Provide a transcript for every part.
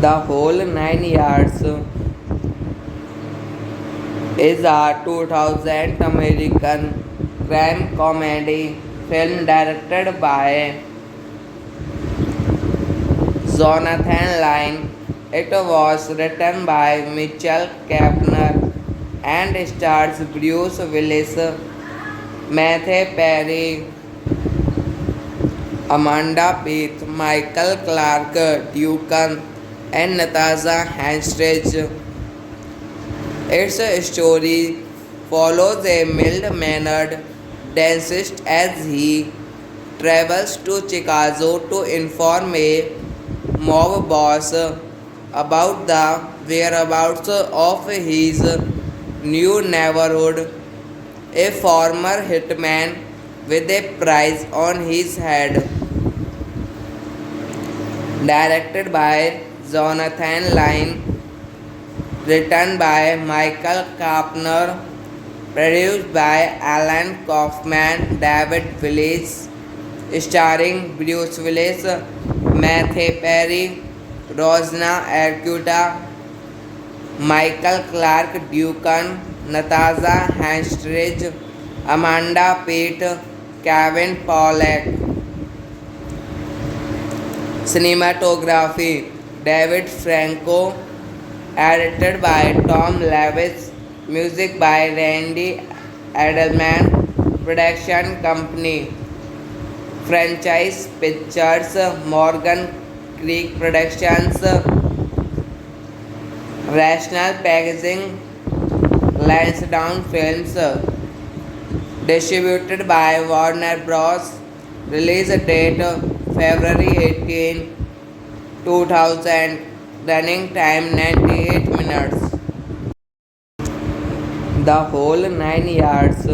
The Whole Nine Yards is a 2000 American crime comedy film directed by Jonathan Lyne. It was written by Mitchell Kampner and stars Bruce Willis, Matthew Perry, Amanda Peet, Michael Clarke Duncan, and Natasha Henstridge. Its story follows a mild-mannered dentist as he travels to Chicago to inform a mob boss about the whereabouts of his new neighborhood, a former hitman with a price on his head. Directed by Jonathan Lyne, written by Michael Kampner, produced by Alan Kaufman, David Willis, starring Bruce Willis, Matthew Perry, Rosna Arquette, Michael Clarke Duncan, Natasha Henstridge, Amanda Peet, Kevin Pollak. Cinematography David Franco, edited by Tom Lewis, music by Randy Edelman, production company Franchise Pictures, Morgan Creek Productions, Rational Packaging, Lansdowne Films, distributed by Warner Bros. Release date February 18, 2000. Running time 98 minutes. The Whole Nine Yards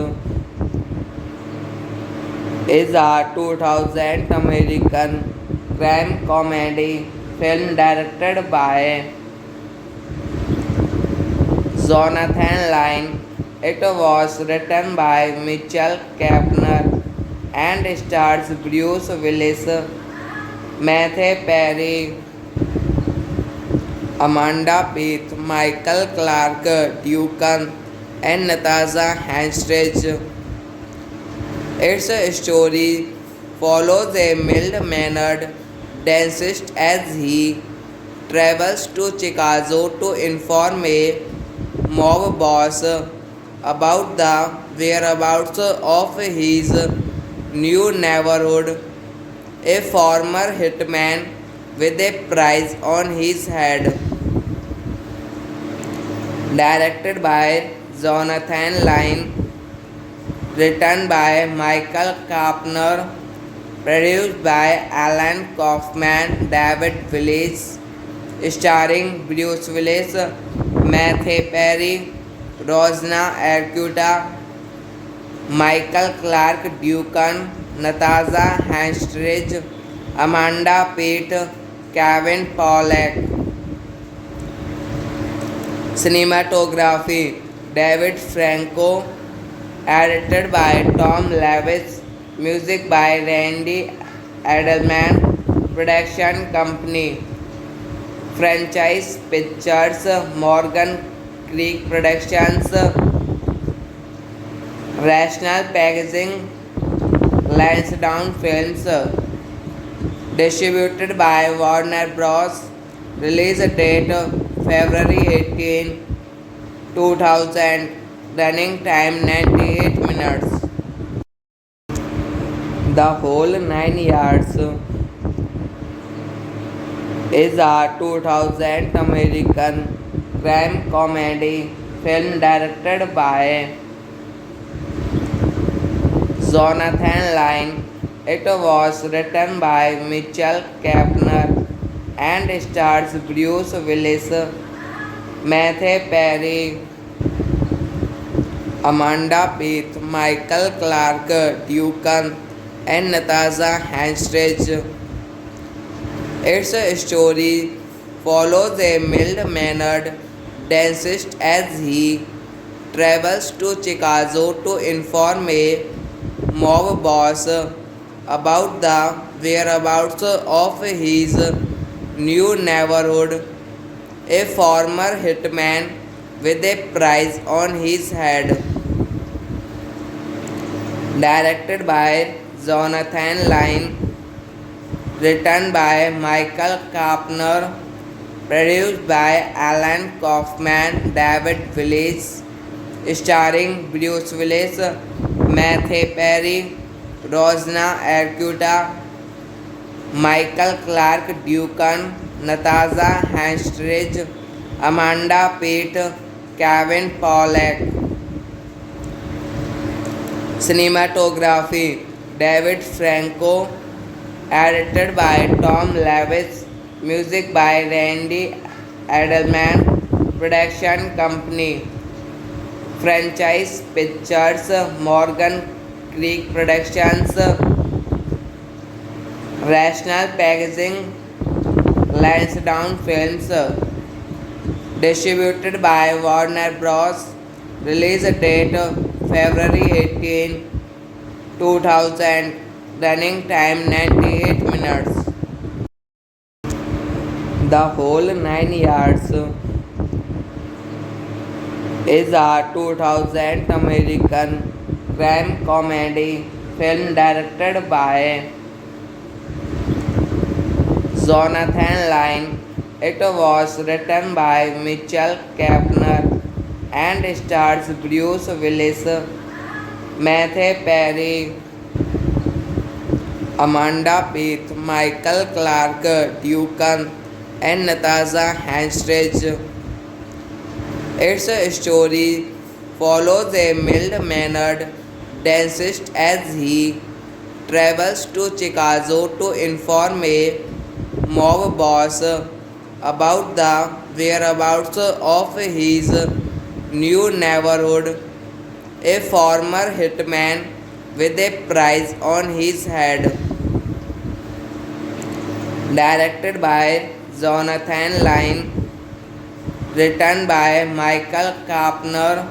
is a 2000 American crime comedy film directed by Jonathan Lyne. It was written by Mitchell Kampner and stars Bruce Willis, Matthew Perry, Amanda Peet, Michael Clarke Duncan, and Natasha Henstridge. Its story follows a mild-mannered dentist as he travels to Chicago to inform a mob boss about the whereabouts of his new neighborhood, a former hitman with a price on his head. Directed by Jonathan Lyne, written by Michael Kampner, produced by Alan Kaufman, David Willis, starring Bruce Willis, Matthew Perry, Rosna Arquette, Michael Clarke Duncan, Natasha Henstridge, Amanda Peet, Kevin Pollak. Cinematography David Franco, edited by Tom Lewis, music by Randy Edelman, production company Franchise Pictures, Morgan Creek Productions, Rational Packaging, Lansdowne Films, distributed by Warner Bros. Release date February 18, 2000, running time 98 minutes. The Whole 9 Yards is a 2000 American crime comedy film directed by Jonathan Lyne. It was written by Mitchell Kapner and stars Bruce Willis, Matthew Perry, Amanda Peet, Michael Clarke Duncan, and Natasha Henstridge. Its story follows a mild-mannered dentist as he travels to Chicago to inform a mob boss about the whereabouts of his new neighborhood, a former hitman with a price on his head. Directed by Jonathan Lyne, written by Michael Kapner, produced by Alan Kaufman, David Willis, starring Bruce Willis, Matthew Perry, Rosna Arquette, Michael Clarke Duncan, Natasha Henstridge, Amanda Peet, Kevin Pollak. Cinematography David Franco, edited by Tom Lewis, music by Randy Edelman, production company Franchise Pictures, Morgan Creek Productions, Rational Packaging, Lansdowne Films, distributed by Warner Bros. Release date February 18, 2000, running time 98 minutes. The Whole 9 Yards is a 2000 American crime comedy film directed by Jonathan Lyne. It was written by Mitchell Kapner and stars Bruce Willis, Matthew Perry, Amanda Peet, Michael Clarke Duncan, and Natasha Henstridge. Its story follows a mild-mannered dentist as he travels to Chicago to inform a mob boss about the whereabouts of his new neighborhood, a former hitman with a price on his head. Directed by Jonathan Lyne, written by Michael Kapner,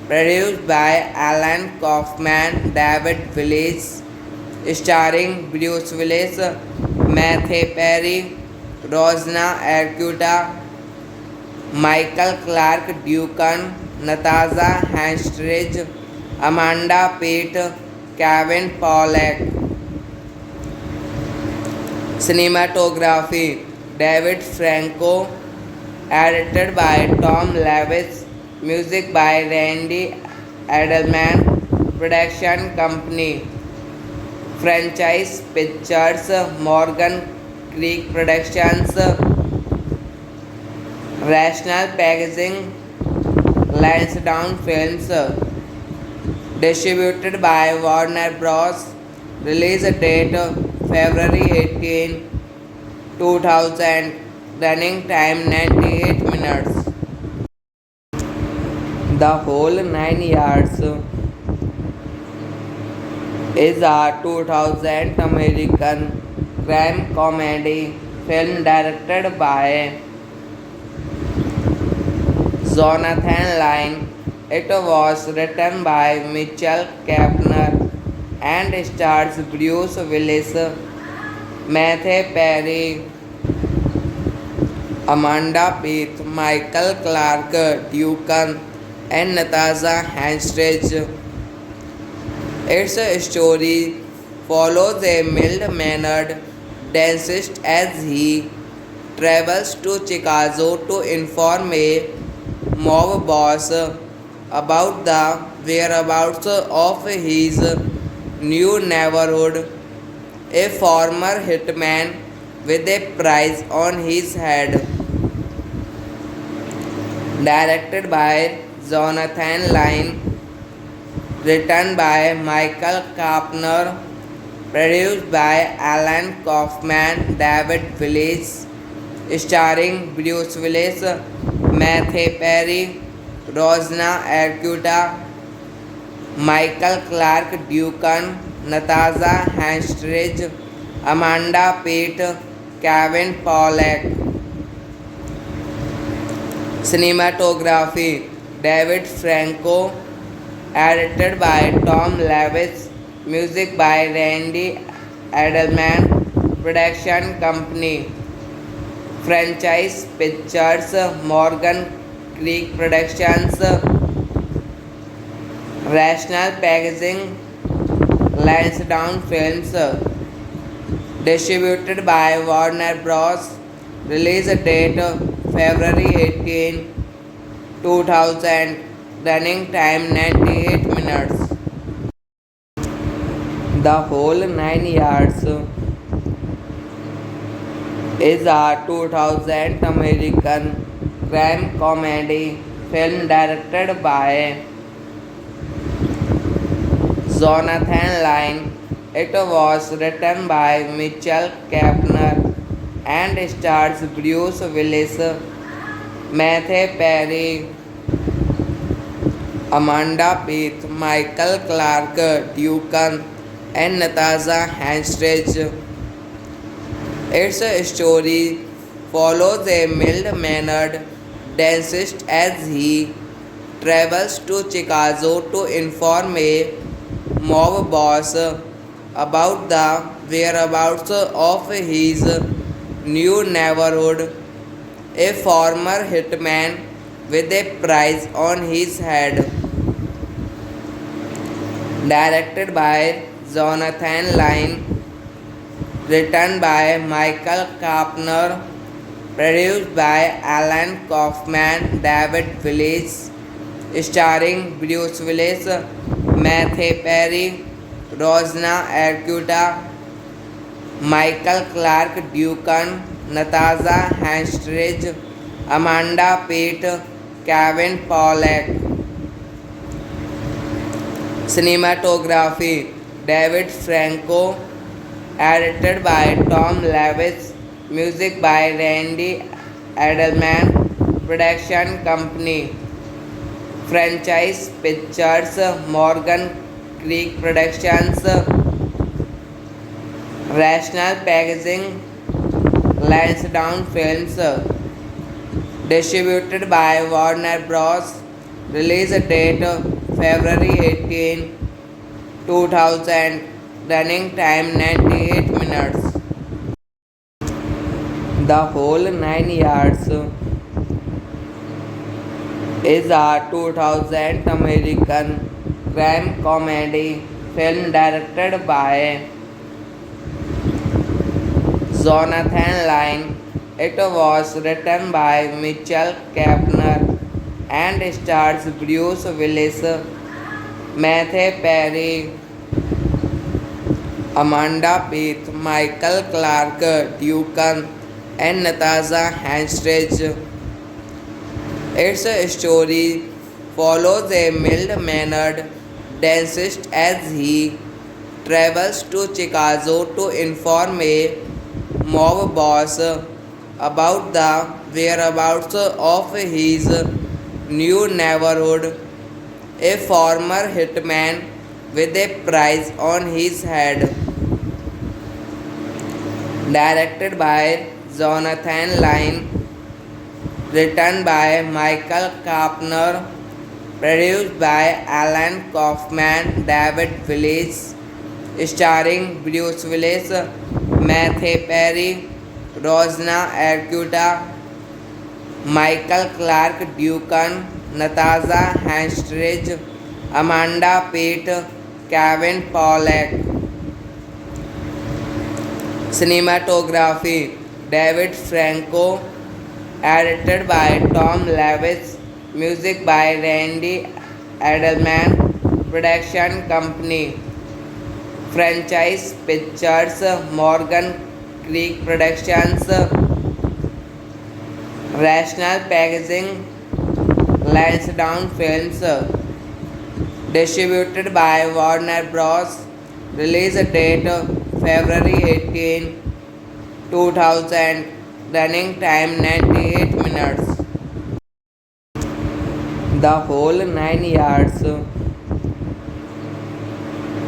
produced by Alan Kaufman, David Willis, starring Bruce Willis, Matthew Perry, Rosna Arquette, Michael Clarke Duncan, Natasha Henstridge, Amanda Peet, Kevin Pollak. Cinematography David Franco, edited by Tom Lewis, music by Randy Edelman, production company Franchise Pictures, Morgan Creek Productions, Rational Packaging, Lansdowne Films, distributed by Warner Bros. Release date February 18, 2000, running time 98 minutes. The Whole Nine Yards is a 2000 American crime comedy film directed by Jonathan Lyne. It was written by Mitchell Kavanagh and stars Bruce Willis, Matthew Perry, Amanda Peet, Michael Clarke Duncan, and Natasha Henstridge. Its story follows a mild-mannered dentist as he travels to Chicago to inform a mob boss about the whereabouts of his new neighborhood, a former hitman with a price on his head. Directed by Jonathan Lyne, written by Michael Kavanagh, produced by Alan Kaufman, David Willis, starring Bruce Willis, Matthew Perry, Rosna Arquette, Michael Clarke Duncan, Natasha Henstridge, Amanda Peet, Kevin Pollak. Cinematography David Franco, edited by Tom Lewis, music by Randy Edelman, production company Franchise Pictures, Morgan Creek Productions, Rational Packaging, Lansdowne Films, distributed by Warner Bros. Release date February 18, 2000. Running time 98 minutes. The Whole Nine Yards is a 2000 American crime comedy film directed by Jonathan Lyne. It was written by Mitchell Kavanagh and stars Bruce Willis, Matthew Perry, Amanda Peet, Michael Clarke Duncan, and Natasha Henstridge. Its story follows a mild-mannered dentist as he travels to Chicago to inform a mob boss about the whereabouts of his new neighborhood, a former hitman with a price on his head. Directed by Jonathan Lyne, written by Michael Kavanagh, produced by Alan Kaufman, David Willis, starring Bruce Willis, Matthew Perry, Rosna Arquette, Michael Clarke Duncan, Natasha Henstridge, Amanda Peet, Kevin Pollak. Cinematography David Franco, edited by Tom Lewis, music by Randy Edelman, production company Franchise Pictures, Morgan Creek Productions, Rational Packaging, Lansdowne Films, distributed by Warner Bros. Release date February 18, 2000. Running time 98 minutes. The Whole Nine Yards is a 2000 American crime comedy film directed by Jonathan Lyne. It was written by Mitchell Kavanagh and stars Bruce Willis, Matthew Perry, Amanda Peet, Michael Clarke Duncan, and Natasha Henstridge. Its story follows a mild-mannered dentist as he travels to Chicago to inform a mob boss about the whereabouts of his new neighborhood, a former hitman with a price on his head. Directed by Jonathan Lyne, written by Michael Kapner, produced by Alan Kaufman, David Willis, starring Bruce Willis, Matthew Perry, Rosna Arquette, Michael Clark Duncan, Natasha Henstridge, Amanda Peet, Kevin Pollak. Cinematography David Franco, edited by Tom Lewis, music by Randy Edelman, production company Franchise Pictures, Morgan Creek Productions, Rational Packaging, Lansdowne Films, distributed by Warner Bros. Release date February 18, 2000. Running time 98 minutes. The Whole 9 Yards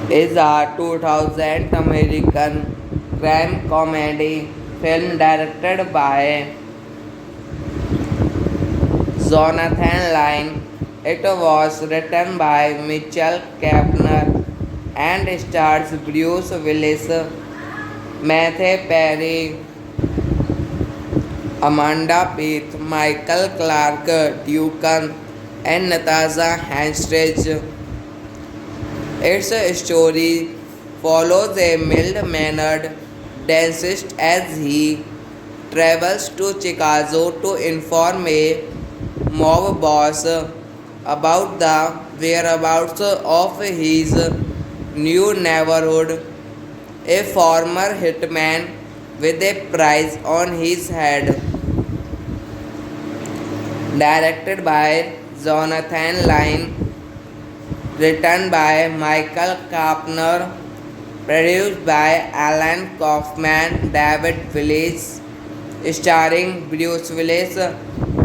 is a 2000 American crime comedy film directed by Jonathan Lyne. It was written by Mitchell Kapner and stars Bruce Willis, Matthew Perry, Amanda Peet, Michael Clark Duncan, and Natasha Henstridge. Its story follows a mild-mannered dentist as he travels to Chicago to inform a mob boss about the whereabouts of his new neighborhood, a former hitman with a price on his head. Directed by Jonathan Lyne, written by Michael Kapner, produced by Alan Kaufman, David Willis, starring Bruce Willis,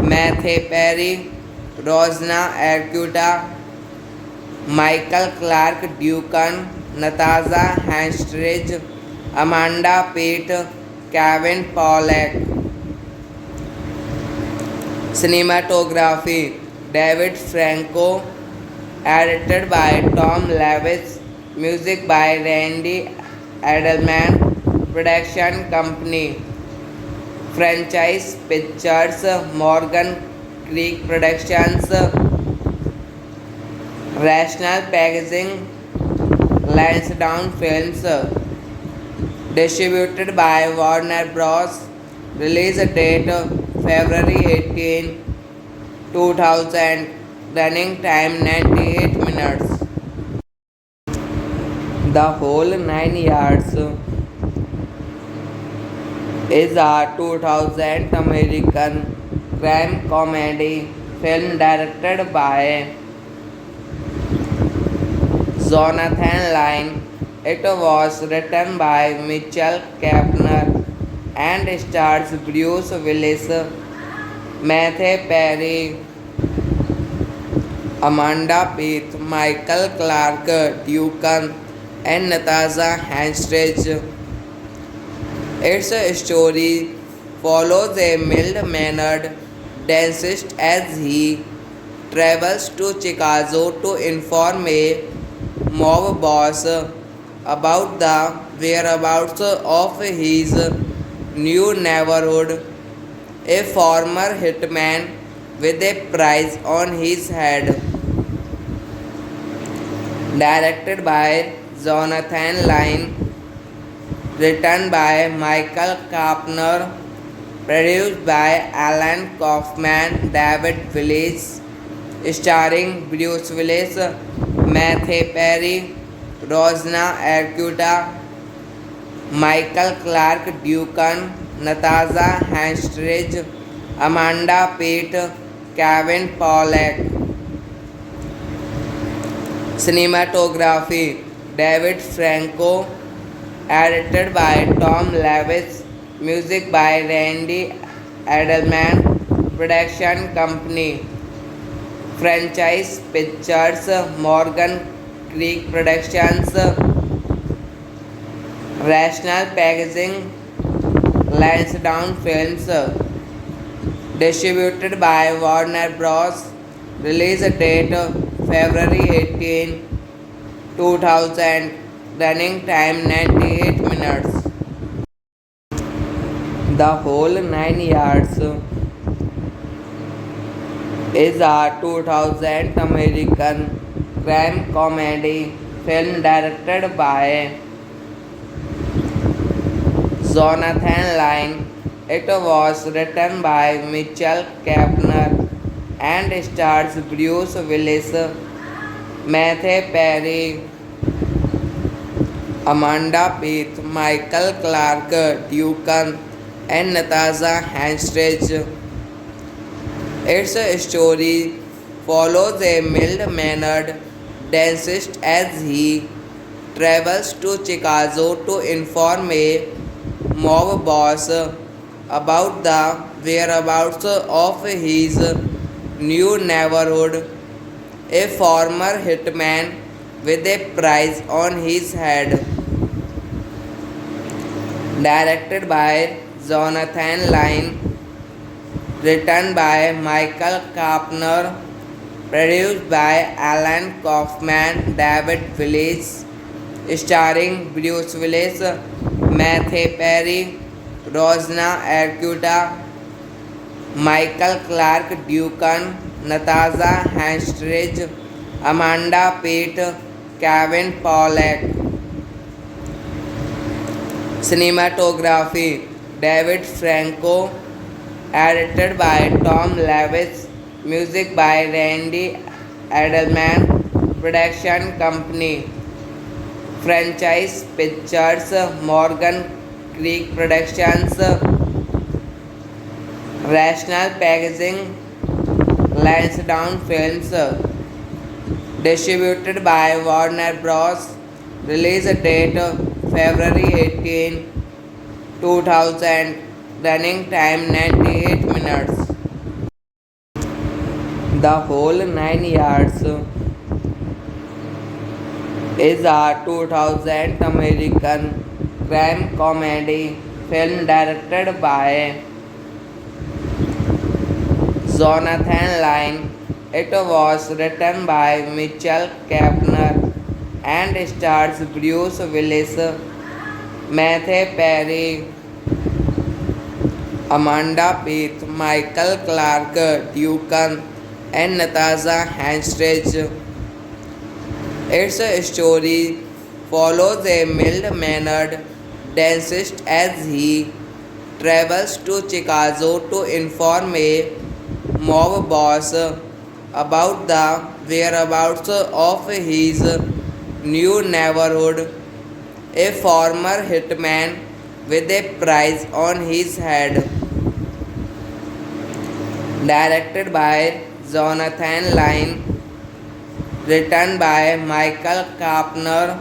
Matthew Perry, Rosna Arquette, Michael Clark Duncan, Natasha Henstridge, Amanda Peet, Kevin Pollak. Cinematography David Franco, edited by Tom Lewis, music by Randy Edelman, production company Franchise Pictures, Morgan Creek Productions, Rational Packaging, Lansdowne Films, distributed by Warner Bros. Release date February 18, 2000. Running time 98 minutes. The Whole 9 Yards is a 2000 American crime comedy film directed by Jonathan Lyne. It was written by Mitchell Kapner and stars Bruce Willis, Matthew Perry, Amanda Peet, Michael Clark Duncan, and Natasha Henstridge. Its story follows a mild-mannered dentist as he travels to Chicago to inform a mob boss about the whereabouts of his new neighborhood, a former hitman with a price on his head. Directed by Jonathan Lyne, written by Michael Kapner, produced by Alan Kaufman, David Willis, starring Bruce Willis, Matthew Perry, Rosna Arquette, Michael Clark Duncan, Natasha Henstridge, Amanda Peet, Kevin Pollak. Cinematography David Franco, edited by Tom Lewis, music by Randy Edelman, production company Franchise Pictures, Morgan Creek Productions, Rational Packaging, Lansdowne Films. Distributed by Warner Bros. Release date February 18, 2000. Running time 98 minutes. The Whole 9 Yards is a 2000 American crime comedy film directed by Jonathan Lyne. It was written by Mitchell Kaepner and stars Bruce Willis, Matthew Perry, Amanda Peet, Michael Clarke Duncan, and Natasha Henstridge. Its story follows a mild-mannered dentist as he travels to Chicago to inform a mob boss about the whereabouts of his new neighborhood, a former hitman with a price on his head. Directed by Jonathan Lyne, written by Michael Kaepner, produced by Alan Kaufman, David Willis, starring Bruce Willis, Matthew Perry, Rosna Arquette, Michael Clarke Duncan, Natasha Henstridge, Amanda Peet, Kevin Pollak. Cinematography David Franco, edited by Tom Lewis, music by Randy Edelman, production company Franchise Pictures, Morgan Creek Productions, Rational Packaging, Lansdowne Films. Distributed by Warner Bros. Release date February 18, 2000. Running time 98 minutes. The Whole 9 Yards is a 2000 American crime comedy film directed by Jonathan Lyne. It was written by Mitchell Kaepner and stars Bruce Willis, Matthew Perry, Amanda Peet, Michael Clarke Duncan, and Natasha Henstridge. Its story follows a mild-mannered dentist as he travels to Chicago to inform a mob boss about the whereabouts of his new neighborhood, a former hitman with a price on his head. Directed by Jonathan Lyne, written by Michael Kaepner,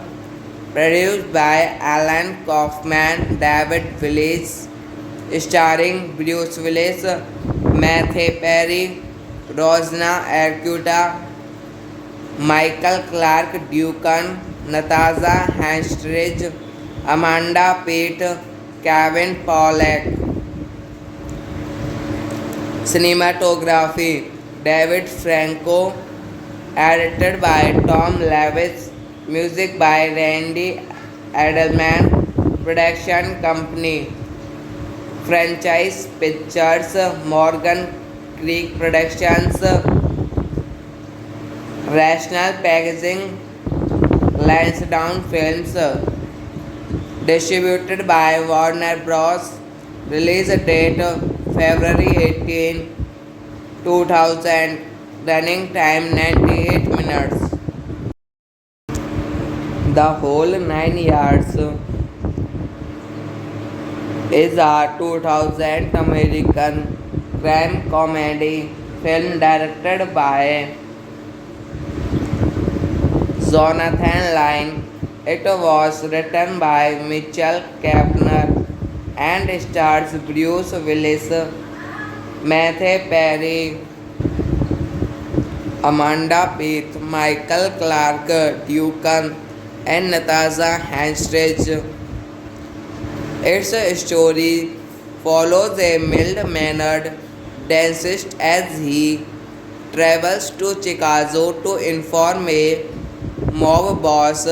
produced by Alan Kaufman, David Willis, starring Bruce Willis, Matthew Perry, Rosna Arquette, Michael Clarke Duncan, Natasha Henstridge, Amanda Peet, Kevin Pollak. Cinematography David Franco, edited by Tom Lewis, music by Randy Edelman, production company Franchise Pictures, Morgan Creek Productions, Rational Packaging, Lansdowne Films. Distributed by Warner Bros. Release date February 18, 2000. Running time 98 minutes. The Whole 9 Yards is a 2000 American crime comedy film directed by Jonathan Lyne. It was written by Mitchell Kaepner and stars Bruce Willis, Matthew Perry, Amanda Peet, Michael Clark Duncan, and Natasha Henstridge. Its story follows a mild-mannered dentist as he travels to Chicago to inform a mob boss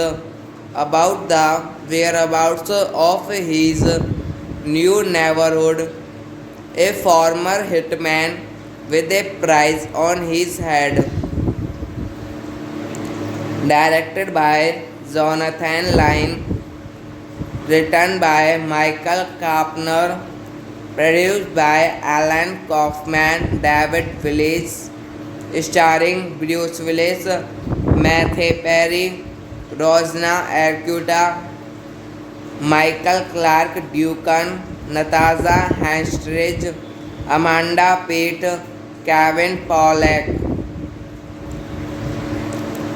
about the whereabouts of his new neighborhood, a former hitman with a price on his head. Directed by Jonathan Lyne, written by Michael Kapner, produced by Alan Kaufman, David Willis, starring Bruce Willis, Matthew Perry, Rosna Arquette, Michael Clark Duncan, Natasha Henstridge, Amanda Peet, Kevin Pollak.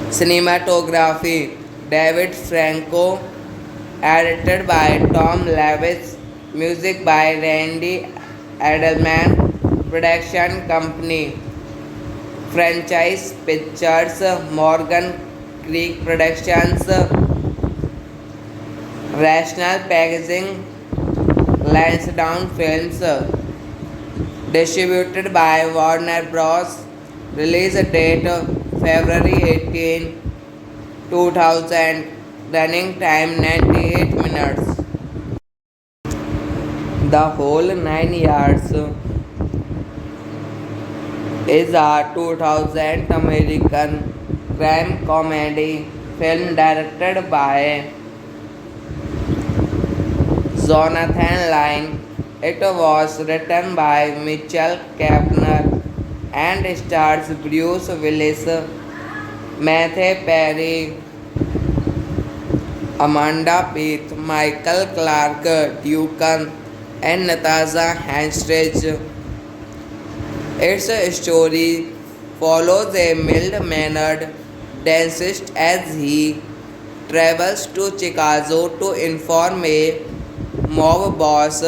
Cinematography David Franco, edited by Tom Lewis, music by Randy Edelman, production company Franchise Pictures, Morgan Creek Productions, Rational Packaging, Lansdowne Films, distributed by Warner Bros. Release date February 18, 2000. Running time 98 minutes. The Whole 9 Yards is a 2000 American crime comedy film directed by Jonathan Lyne. It was written by Mitchell Kapner and stars Bruce Willis, Matthew Perry, Amanda Peet, Michael Clark Duncan, and Natasha Henstridge. Its story follows a mild-mannered dentist as he travels to Chicago to inform a mob boss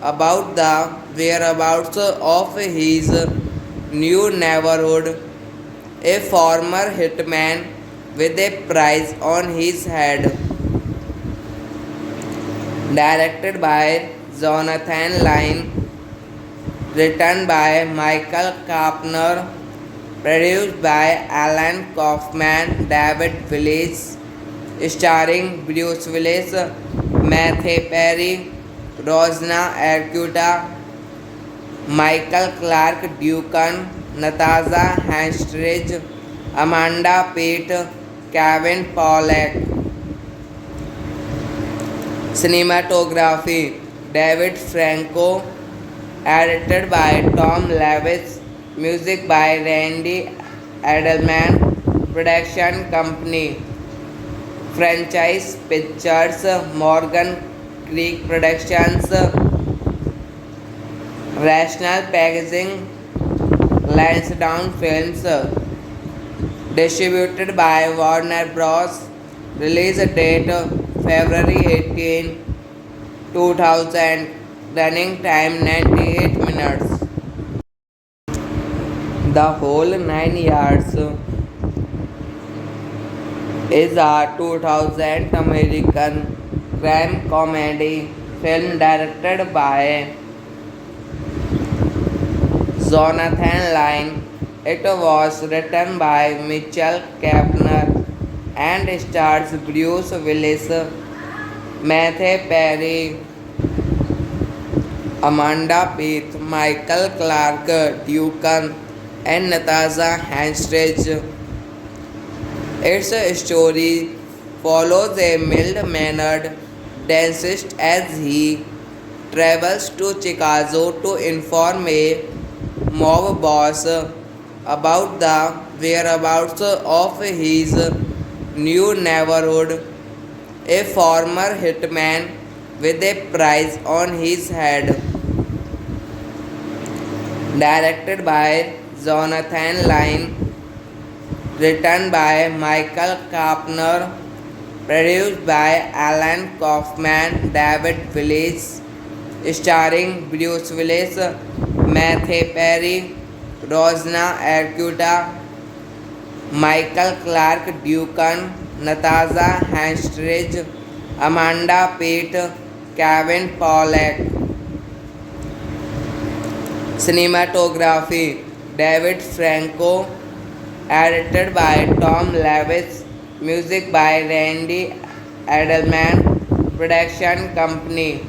about the whereabouts of his new neighborhood, a former hitman with a price on his head. Directed by Jonathan Lyne, written by Michael Kapner, produced by Alan Kaufman, David Willis, starring Bruce Willis, Matthew Perry, Rosna Arquette, Michael Clark Duncan, Natasha Henstridge, Amanda Peet, Kevin Pollak. Cinematography David Franco, edited by Tom Lewis, music by Randy Edelman, production company Franchise Pictures, Morgan Creek Productions, Rational Packaging, Lansdowne Films, distributed by Warner Bros. Release date February 18, 2000. Running time 98 minutes. The Whole 9 Yards is a 2000 American crime comedy film directed by Jonathan Lyne. It was written by Mitchell Kapner and stars Bruce Willis, Matthew Perry, Amanda Peet, Michael Clark Duncan, and Natasha Henstridge. Its story follows a mild-mannered dentist as he travels to Chicago to inform a mob boss about the whereabouts of his new neighborhood, a former hitman with a price on his head. Directed by Jonathan Lyne, written by Michael Kapner, produced by Alan Kaufman, David Willis, starring Bruce Willis, Matthew Perry, Rosna Arquette, Michael Clarke Duncan, Natasha Henstridge, Amanda Peet, Kevin Pollak. Cinematography David Franco, edited by Tom Lewis, music by Randy Edelman, production company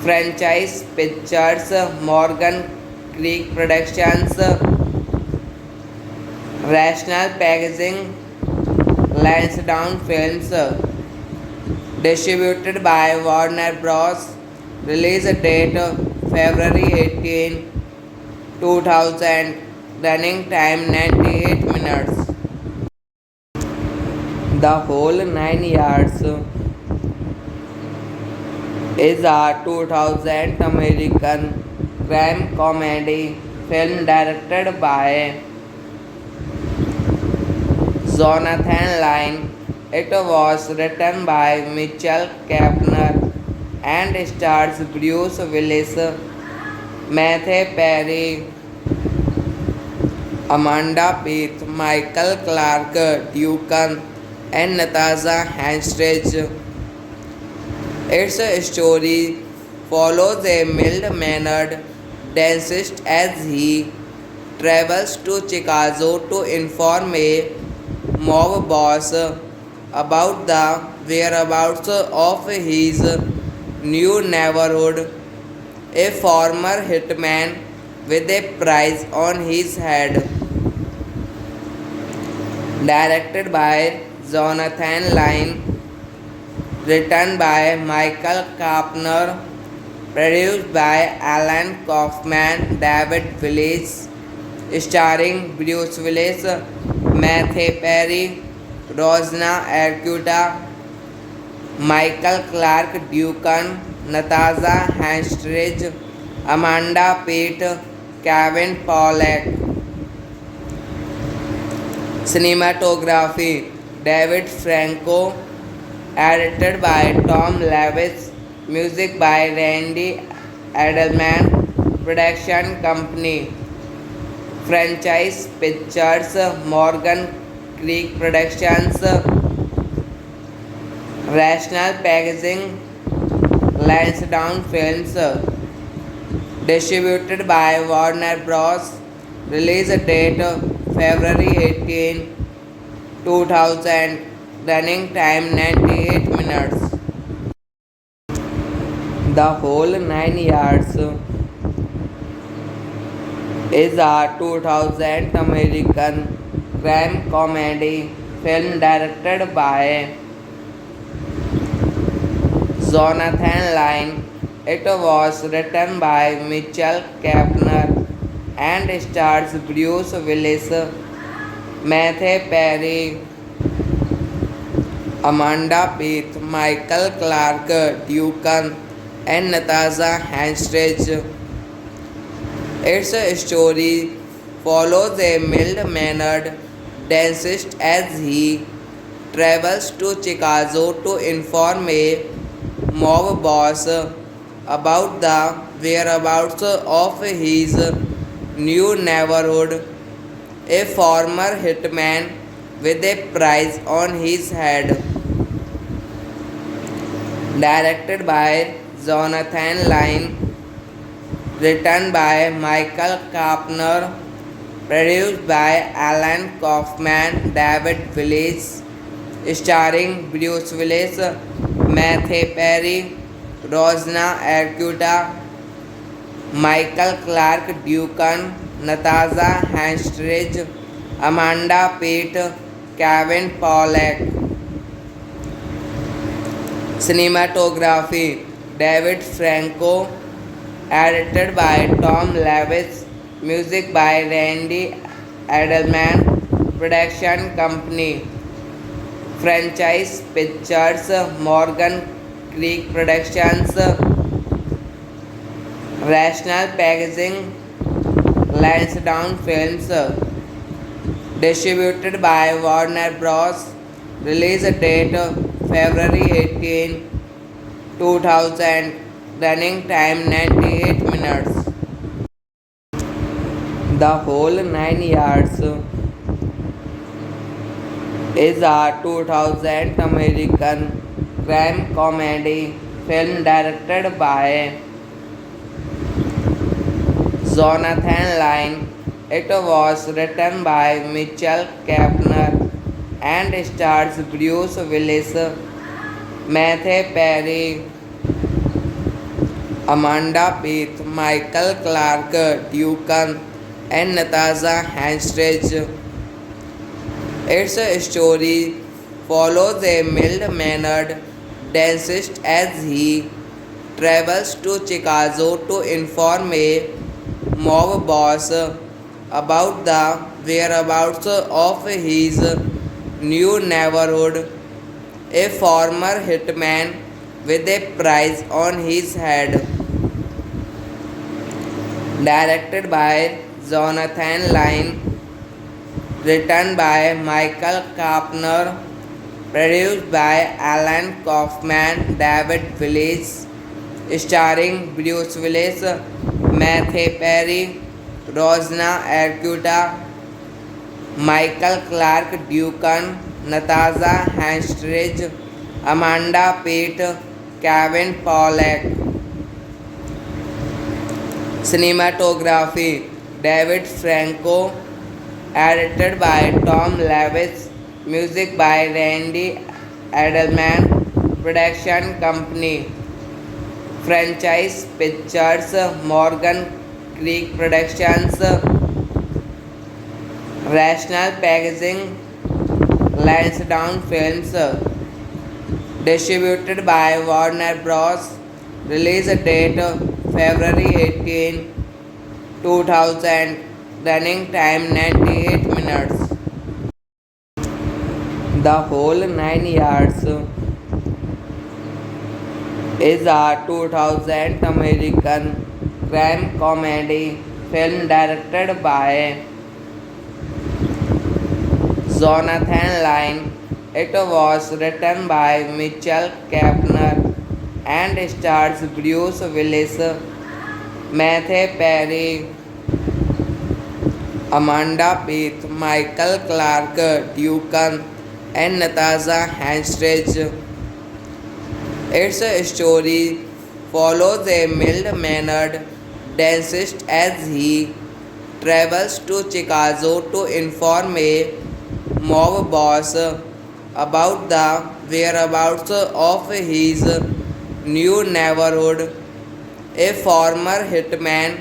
Franchise Pictures, Morgan Creek Productions, Rational Packaging, Lansdowne Films, distributed by Warner Bros. Release date February 18, 2000. Running time 98 minutes. The Whole 9 Yards is a 2000 American crime comedy film directed by Jonathan Lyne. It was written by Mitchell Kaepner and stars Bruce Willis, Matthew Perry, Amanda Peet, Michael Clarke Duncan, and Natasha Henstridge. Its story follows a mild-mannered dentist as he travels to Chicago to inform a mob boss about the whereabouts of his new neighborhood, a former hitman with a price on his head. Directed by Jonathan Lyne, written by Michael Kaepner, produced by Alan Kaufman, David Willis, starring Bruce Willis, Matthew Perry, Rosna Arquette, Michael Clarke Duncan, Natasha Henstridge, Amanda Peet, Kevin Pollak. Cinematography David Franco, edited by Tom Lewis, music by Randy Edelman, production company Franchise Pictures, Morgan Creek Productions, Rational Packaging, Lansdowne Films, distributed by Warner Bros. Release date February 18, 2000. Running time 98 minutes. The Whole 9 Yards is a 2000 American crime comedy film directed by Jonathan Lyne. It was written by Mitchell Kaepner and stars Bruce Willis, Matthew Perry, Amanda Peet, Michael Clarke Duncan, and Natasha Henstridge. Its story follows a mild-mannered dentist as he travels to Chicago to inform a mob boss about the whereabouts of his new neighborhood, a former hitman with a price on his head. Directed by Jonathan Lyne, written by Michael Kaepner, produced by Alan Kaufman, David Willis, starring Bruce Willis, Matthew Perry, Rosna Arquette, Michael Clarke Duncan, Natasha Henstridge, Amanda Peet, Kevin Pollak. Cinematography David Franco, edited by Tom Lewis, music by Randy Edelman, production company Franchise Pictures, Morgan Creek Productions, Rational Packaging, Lansdowne Films, distributed by Warner Bros. Release date February 18, 2000. Running time 98 minutes. The Whole 9 Yards is a 2000 American crime comedy film directed by Jonathan Lyne. It was written by Mitchell Kampner and stars Bruce Willis, Matthew Perry, Amanda Peet, Michael Clark Duncan, and Natasha Henstridge. Its story follows a mild-mannered dentist as he travels to Chicago to inform a mob boss about the whereabouts of his new neighborhood, a former hitman with a price on his head. Directed by Jonathan Lyne, written by Michael Kapner, produced by Alan Kaufman, David Willis, starring Bruce Willis, Matthew Perry, Rosna Arquette, Michael Clark Duncan, Natasha Henstridge, Amanda Peet, Kevin Pollak. Cinematography David Franco, edited by Tom Lewis, music by Randy Edelman, production company Franchise Pictures, Morgan Creek Productions, Rational Packaging, Lansdowne Films, distributed by Warner Bros. Release date February 18, 2000. Running time 98 minutes. The Whole 9 Yards is a 2000 American crime comedy film directed by Jonathan Lyne. It was written by Mitchell Kampner and stars Bruce Willis, Matthew Perry, Amanda Peet, Michael Clark Duncan, and Natasha Henstridge. Its story follows a mild-mannered dentist as he travels to Chicago to inform a mob boss about the whereabouts of his new neighborhood, a former hitman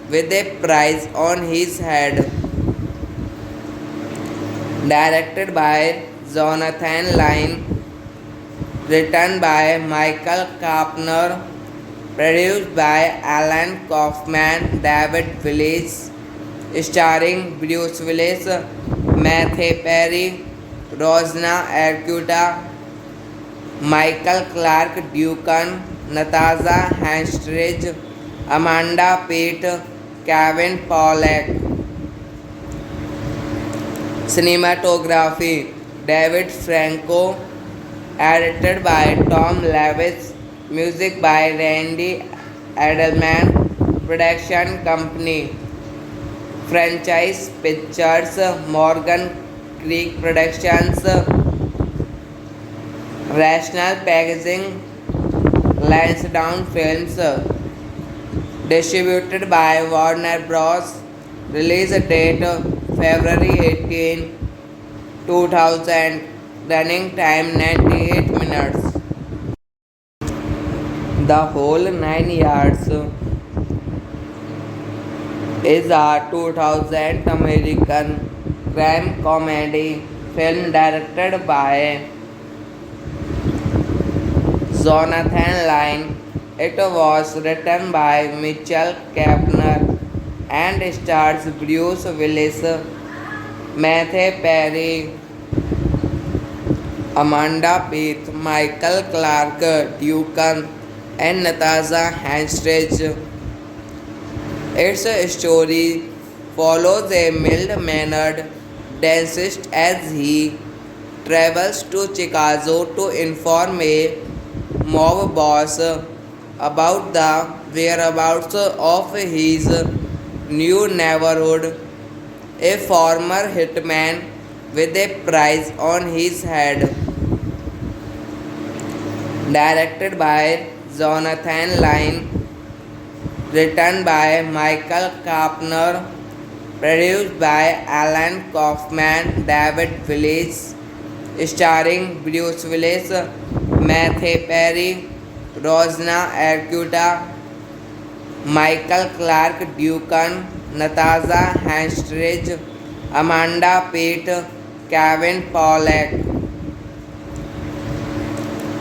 with a price on his head. Directed by Jonathan Lyne, written by Michael Kapner, produced by Alan Kaufman, David Willis, starring Bruce Willis, Matthew Perry, Rosna Arquette, Michael Clark Duncan, Natasha Henstridge, Amanda Peet, Kevin Pollak. Cinematography David Franco, edited by Tom Lewis, music by Randy Edelman, production company Franchise Pictures, Morgan Creek Productions, Rational Packaging, Lansdowne Films, distributed by Warner Bros. Release date February 18, 2000. Running time 98 minutes. The Whole 9 Yards is a 2000 American crime comedy film directed by Jonathan Lyne. It was written by Mitchell Kampner and stars Bruce Willis, Matthew Perry, Amanda Peet, Michael Clark Duncan, and Natasha Henstridge. Its story follows a mild-mannered dentist as he travels to Chicago to inform a mob boss about the whereabouts of his new neighborhood, a former hitman with a price on his head. Directed by Jonathan Lyne, written by Michael Carpenter, produced by Alan Kaufman, David Willis, starring Bruce Willis, Matthew Perry, Rosna Arquette, Michael Clark Duncan, Natasha Henstridge, Amanda Peet, Kevin Pollak.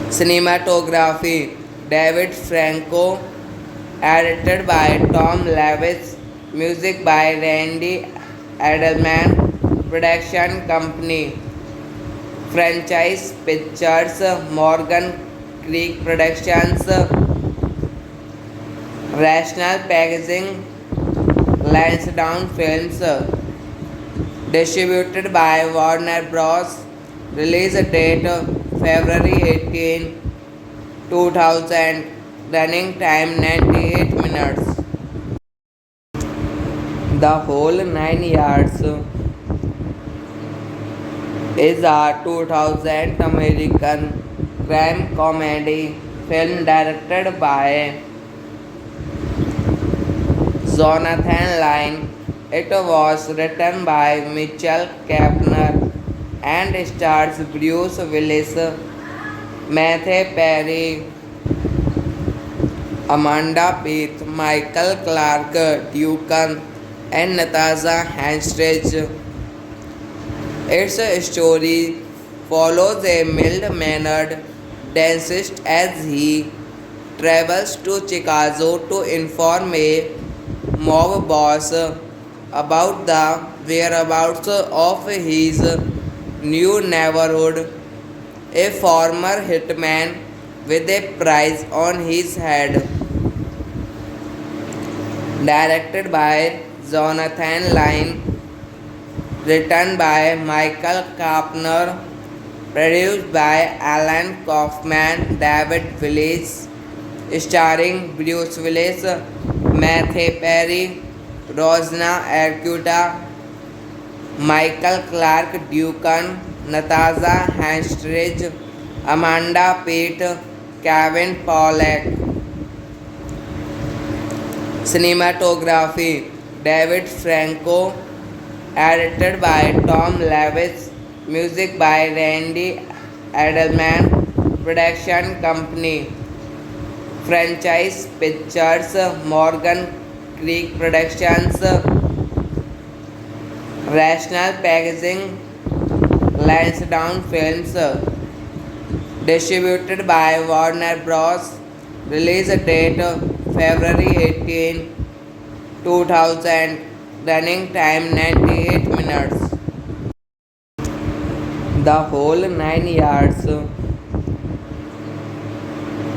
Cinematography David Franco, edited by Tom Lewis, music by Randy Edelman, production company Franchise Pictures, Morgan Creek Productions, Rational Packaging, Lansdowne Films, distributed by Warner Bros. Release date February 18, 2000. Running time 98 minutes. The Whole 9 Yards is a 2000 American crime comedy film directed by Jonathan Lyne. It was written by Mitchell Kapner and stars Bruce Willis, Matthew Perry, Amanda Peet, Michael Clark Duncan, and Natasha Henstridge. Its story follows a mild-mannered dentist as he travels to Chicago to inform a mob boss about the whereabouts of his new neighborhood, a former hitman with a price on his head. Directed by Jonathan Lyne, written by Michael Carpenter, produced by Alan Kaufman, David Willis, starring Bruce Willis, Matthew Perry, Rosna Arquette, Michael Clark Duncan, Natasha Henstridge, Amanda Peet, Kevin Pollak. Cinematography David Franco, edited by Tom Lewis, music by Randy Edelman, production company Franchise Pictures, Morgan Creek Productions, Rational Packaging, Lansdowne Films, distributed by Warner Bros. Release date February 18, 2000. Running time 98 minutes. The Whole 9 Yards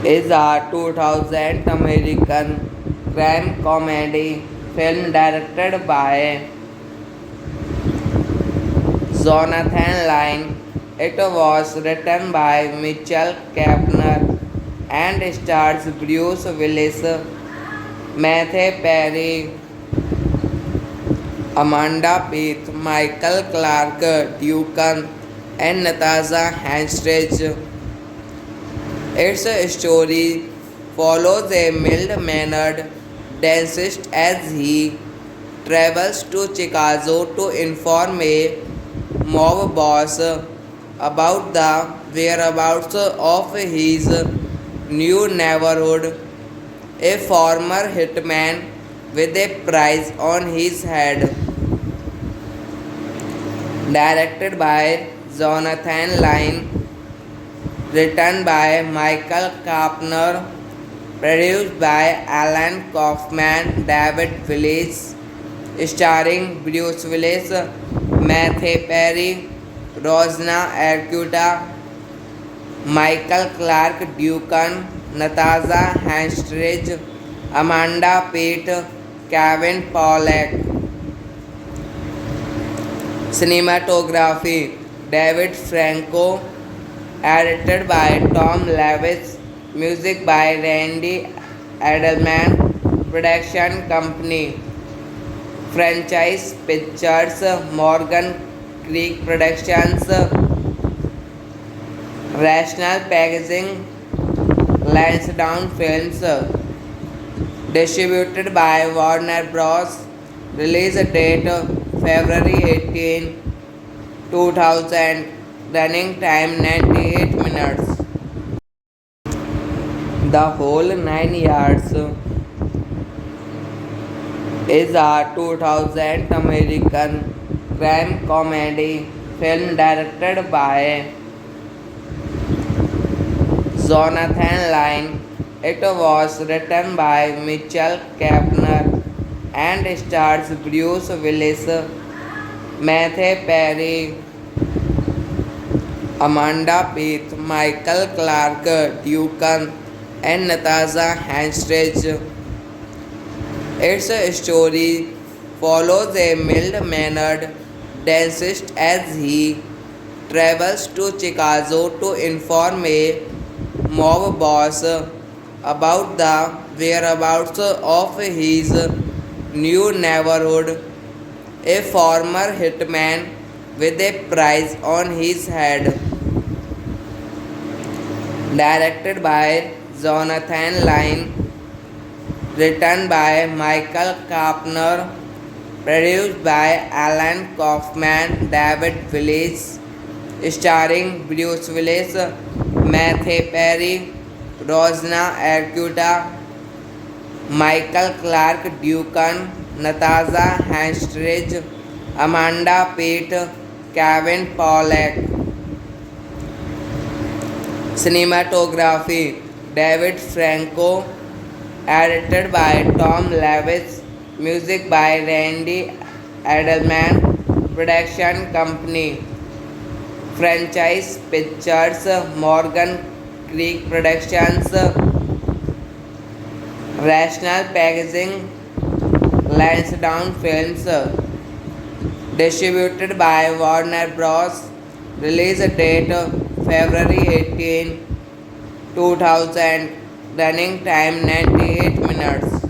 is a 2000 American crime comedy film directed by Jonathan Lyne. It was written by Mitchell Kapner and stars Bruce Willis, Matthew Perry, Amanda Peet, Michael Clark Duncan, and Natasha Henstridge. Its story follows a mild-mannered dentist as he travels to Chicago to inform a mob boss about the whereabouts of his new neighborhood, a former hitman with a price on his head. Directed by Jonathan Lyne, written by Michael Carpenter, produced by Alan Kaufman, David Willis, starring Bruce Willis, Matthew Perry, Rosna Arquette, Michael Clark Duncan, Natasha Henstridge, Amanda Peet, Kevin Pollak. Cinematography David Franco, edited by Tom Lewis, music by Randy Edelman, production company Franchise Pictures, Morgan Creek Productions, Rational Packaging, Lansdowne Films, distributed by Warner Bros. Release date February 18, 2000. Running time 98 minutes. The Whole 9 Yards is a 2000 American crime comedy film directed by Jonathan Lyne. It was written by Mitchell Kaepner and stars Bruce Willis, Matthew Perry, Amanda Peet, Michael Clarke Duncan, and Natasha Henstridge. Its story follows a mild-mannered dentist as he travels to Chicago to inform a mob boss about the whereabouts of his new neighborhood, a former hitman with a price on his head. Directed by Jonathan Lyne, written by Michael Kaepner, produced by Alan Kaufman, David Willis, starring Bruce Willis, Matthew Perry, Rosna Arquette, Michael Clarke Duncan, Natasha Henstridge, Amanda Peet, Kevin Pollak. Cinematography David Franco, edited by Tom Lewis, music by Randy Edelman, production company Franchise Pictures, Morgan Creek Productions, Rational Packaging, Lansdowne Films, distributed by Warner Bros. Release date February 18, 2000. Running time 98 minutes.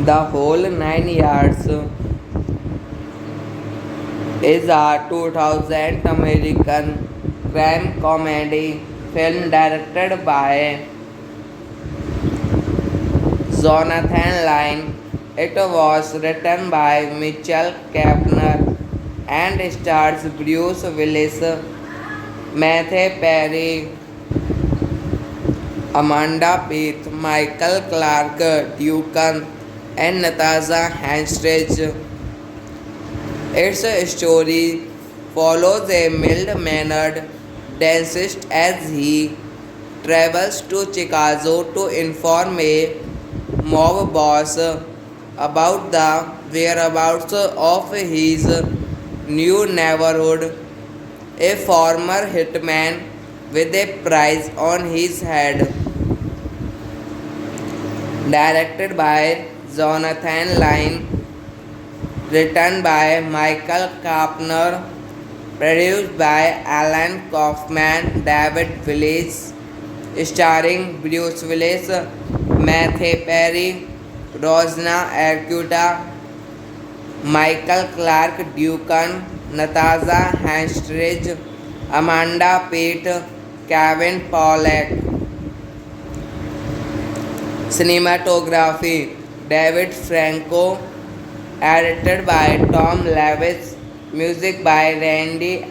The Whole 9 Yards is a 2000 American crime comedy film directed by Jonathan Lyne. It was written by Mitchell Kaepner and stars Bruce Willis, Matthew Perry, Amanda Peet, Michael Clarke Duncan, and Natasha Henstridge. Its story follows a mild-mannered dentist as he travels to Chicago to inform a mob boss about the whereabouts of his new neighborhood, a former hitman with a price on his head. Directed by Jonathan Lyne, written by Michael Kaepner, produced by Alan Kaufman, David Willis, starring Bruce Willis, Matthew Perry, Rosna Arquette, Michael Clarke Duncan, Natasha Henstridge, Amanda Peet, Kevin Pollak. Cinematography David Franco, edited by Tom Lewis, music by Randy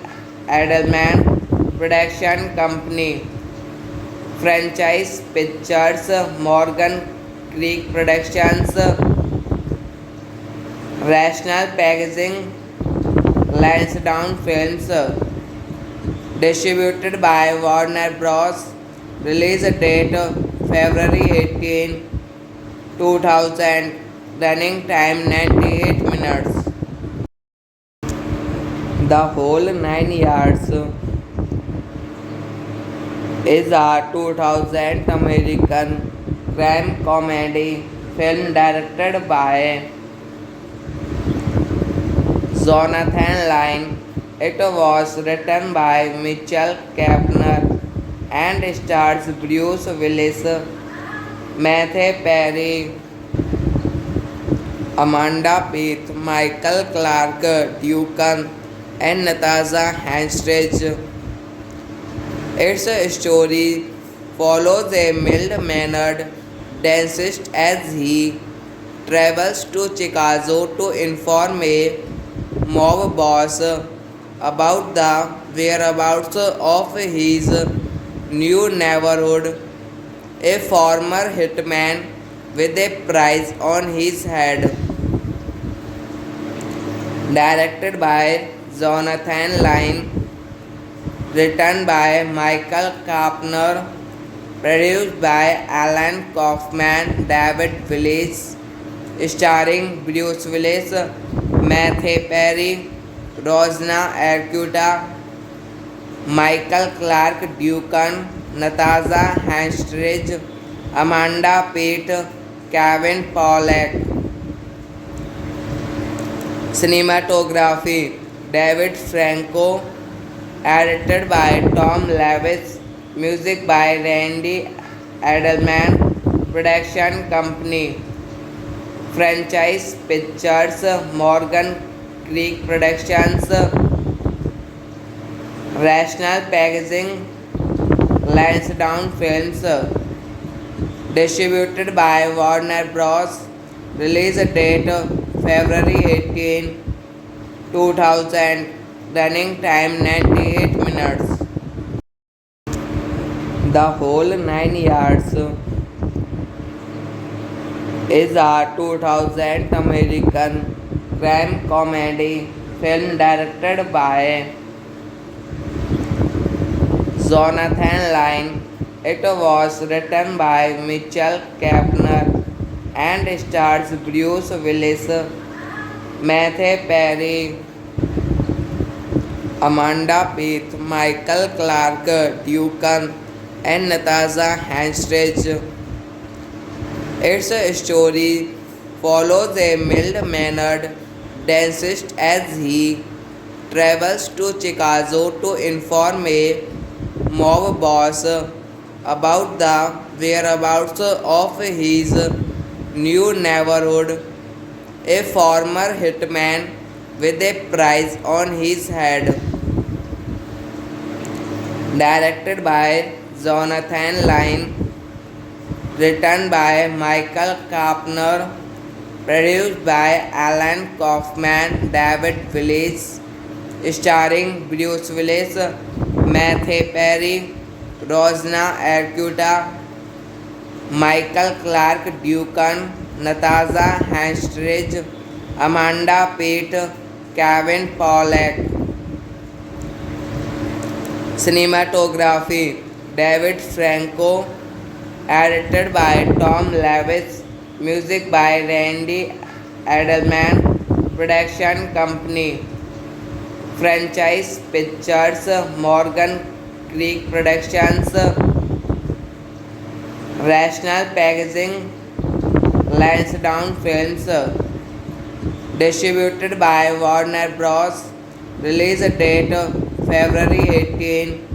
Edelman, production company Franchise Pictures, Morgan Creek Productions, Rational Packaging, Lansdowne Films, distributed by Warner Bros. Release date February 18, 2000. Running time 98 minutes. The Whole 9 Yards is a 2000 American crime comedy film directed by Jonathan Lyne. It was written by Mitchell Kaepner and stars Bruce Willis, Matthew Perry, Amanda Peet, Michael Clark Duncan, and Natasha Henstridge. Its story follows a mild-mannered dentist as he travels to Chicago to inform a mob boss about the whereabouts of his new neighborhood, a former hitman with a price on his head. Directed by Jonathan Lyne, written by Michael Kapner, produced by Alan Kaufman, David Willis, starring Bruce Willis, Matthew Perry, Rosna Arquette, Michael Clark Duncan, Natasha Henstridge, Amanda Peet, Kevin Pollak. Cinematography David Franco, edited by Tom Lewis, music by Randy Edelman, production company Franchise Pictures, Morgan Creek Productions, Rational Packaging, Lansdowne Films, distributed by Warner Bros. Release date February 18, 2000. Running time 98 minutes. The Whole 9 Yards is a 2000 American crime comedy film directed by Jonathan Lyne. It was written by Mitchell Kapner and stars Bruce Willis, Matthew Perry, Amanda Peet, Michael Clark Duncan, and Natasha Henstridge. Its story follows a mild-mannered dentist as he travels to Chicago to inform a mob boss about the whereabouts of his new neighborhood, a former hitman with a price on his head. Directed by Jonathan Lyne, written by Michael Kapner, produced by Alan Kaufman, David Willis, starring Bruce Willis, Matthew Perry, Rosna Arquette, Michael Clark Duncan, Natasha Henstridge, Amanda Peet, Kevin Pollak. Cinematography David Franco, edited by Tom Lewis, music by Randy Edelman, production company Franchise Pictures, Morgan Creek Productions, Rational Packaging, Lansdowne Films, distributed by Warner Bros. Release date February 18,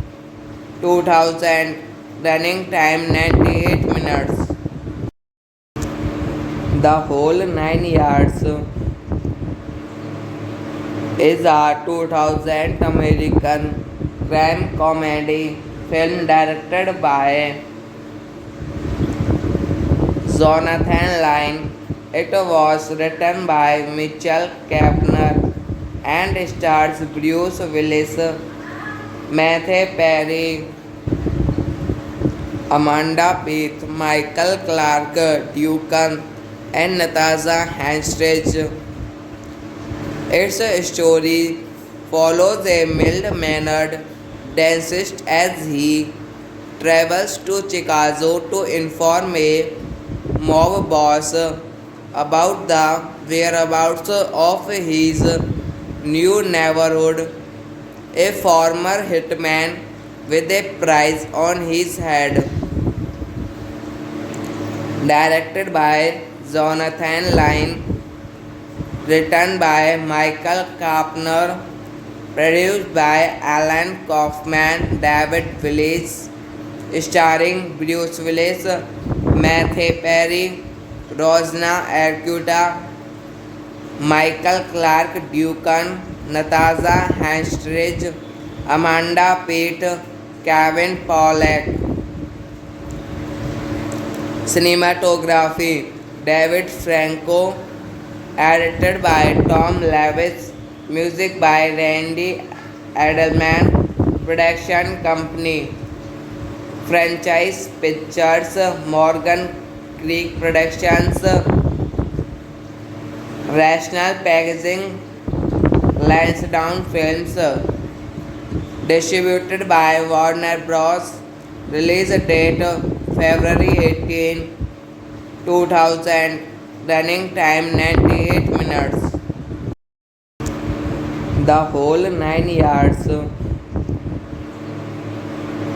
2000. Running time 98 minutes. The Whole 9 Yards is a 2000 American crime comedy film directed by Jonathan Lyne. It was written by Mitchell Kapner and stars Bruce Willis, Matthew Perry, Amanda Peet, Michael Clark Duncan, and Natasha Henstridge. Its story follows a mild-mannered dentist as he travels to Chicago to inform a mob boss about the whereabouts of his new neighborhood, a former hitman with a price on his head. Directed by Jonathan Lyne, written by Michael Kapner, produced by Alan Kaufman, David Willis, starring Bruce Willis, Matthew Perry, Rosna Arquette, Michael Clarke Duncan, Natasha Henstridge, Amanda Peet, Kevin Pollak. Cinematography David Franco, edited by Tom Lewis, music by Randy Edelman, production company Franchise Pictures, Morgan Creek Productions, Rational Packaging, Lansdowne Films, distributed by Warner Bros. Release date February 18, 2000. Running time 98 minutes. The Whole 9 Yards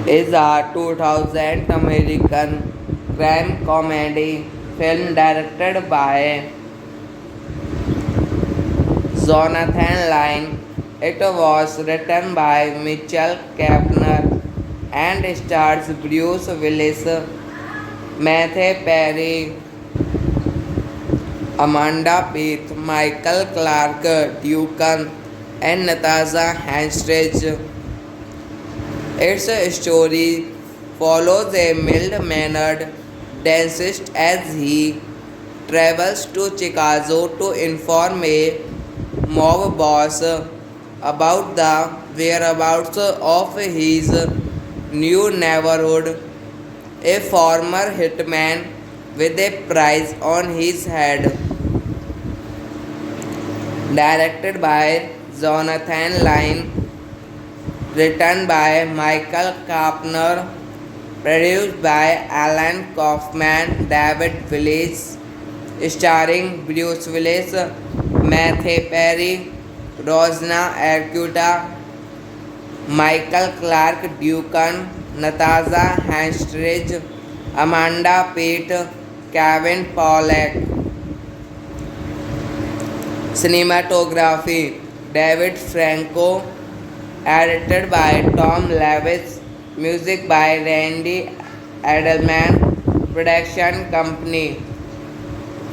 is a 2000 American crime comedy film directed by Jonathan Lyne. It was written by Mitchell Kavanagh and stars Bruce Willis, Matthew Perry, Amanda Peet, Michael Clarke Duncan, and Natasha Henstridge. Its story follows a mild-mannered dentist as he travels to Chicago to inform a mob boss about the whereabouts of his new neighborhood, a former hitman with a price on his head. Directed by Jonathan Lyne, written by Michael Kavanagh, produced by Alan Kaufman, David Willis, starring Bruce Willis, Matthew Perry, Rosna Arquette, Michael Clarke Duncan, Natasha Henstridge, Amanda Peet, Kevin Pollak. Cinematography David Franco, edited by Tom Lewis, music by Randy Edelman, production company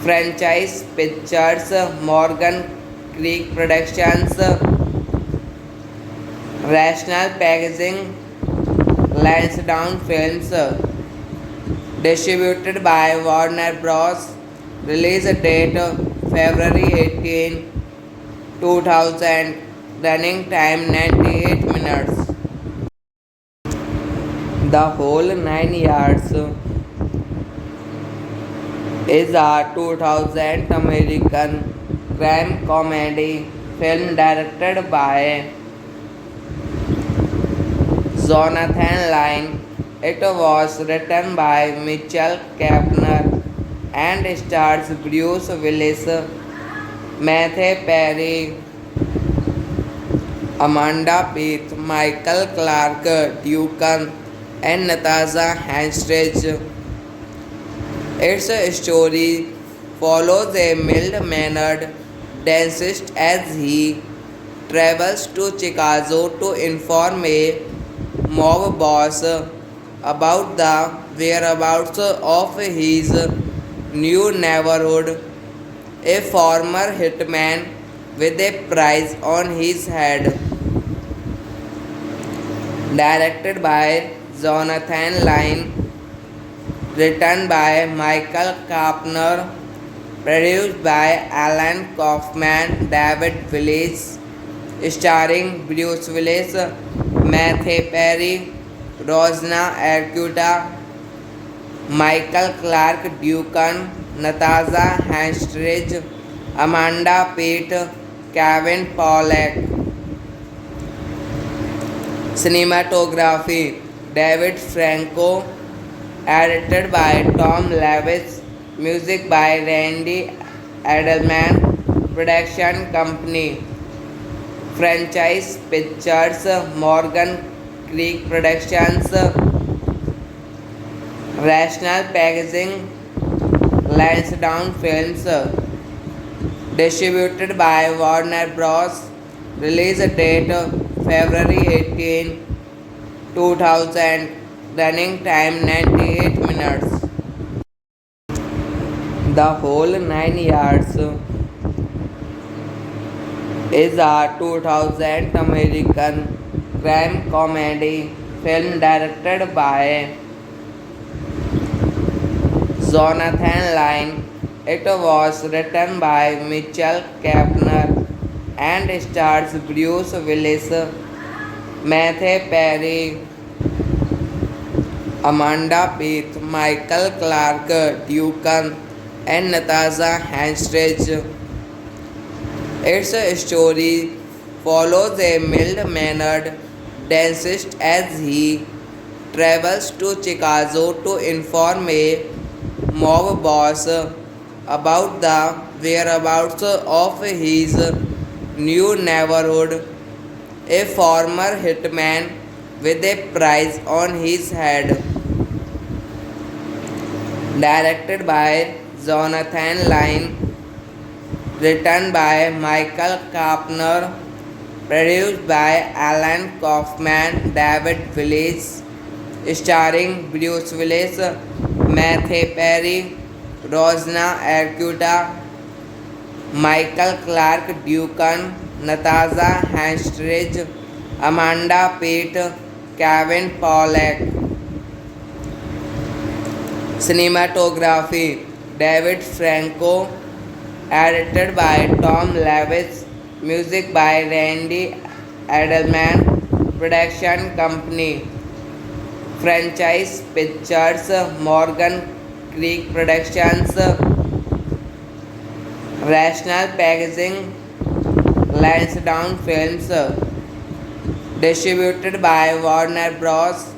Franchise Pictures, Morgan Creek Productions, Rational Packaging, Lansdowne Films, distributed by Warner Bros. Release date February 18, 2000. Running time 98 minutes. The Whole 9 Yards is a 2000 American crime comedy film directed by Jonathan Lyne. It was written by Mitchell Kavanagh and stars Bruce Willis, Matthew Perry, Amanda Peet, Michael Clarke Duncan, and Natasha Henstridge. Its story follows a mild-mannered dentist as he travels to Chicago to inform a mob boss about the whereabouts of his new neighborhood, a former hitman with a price on his head. Directed by Jonathan Lyne, written by Michael Kavanagh, produced by Alan Kaufman, David Willis, starring Bruce Willis, Matthew Perry, Rosna Arquette, Michael Clarke Duncan, Natasha Henstridge, Amanda Peet, Kevin Pollak. Cinematography David Franco, edited by Tom Lewis, music by Randy Edelman, production company Franchise Pictures, Morgan Creek Productions, Rational Packaging, Lansdowne Films, distributed by Warner Bros. Release date February 18, 2000. Running time 98 minutes. The Whole 9 Yards is a 2000 American crime comedy film directed by Jonathan Lyne. It was written by Mitchell Kampner and stars Bruce Willis, Matthew Perry, Amanda Peet, Michael Clarke Duncan, and Natasha Henstridge. Its story follows a mild-mannered dentist as he travels to Chicago to inform a mob boss about the whereabouts of his new neighborhood, a former hitman with a price on his head. Directed by Jonathan Lyne, written by Michael Kampner, produced by Alan Kaufman, David Willis, starring Bruce Willis, Matthew Perry, Rosna Arquette, Michael Clarke Duncan, Natasha Henstridge, Amanda Peet, Kevin Pollak. Cinematography David Franco, edited by Tom Lewis, music by Randy Edelman, production company Franchise Pictures, Morgan Creek Productions, Rational Packaging, Lansdowne Films, distributed by Warner Bros.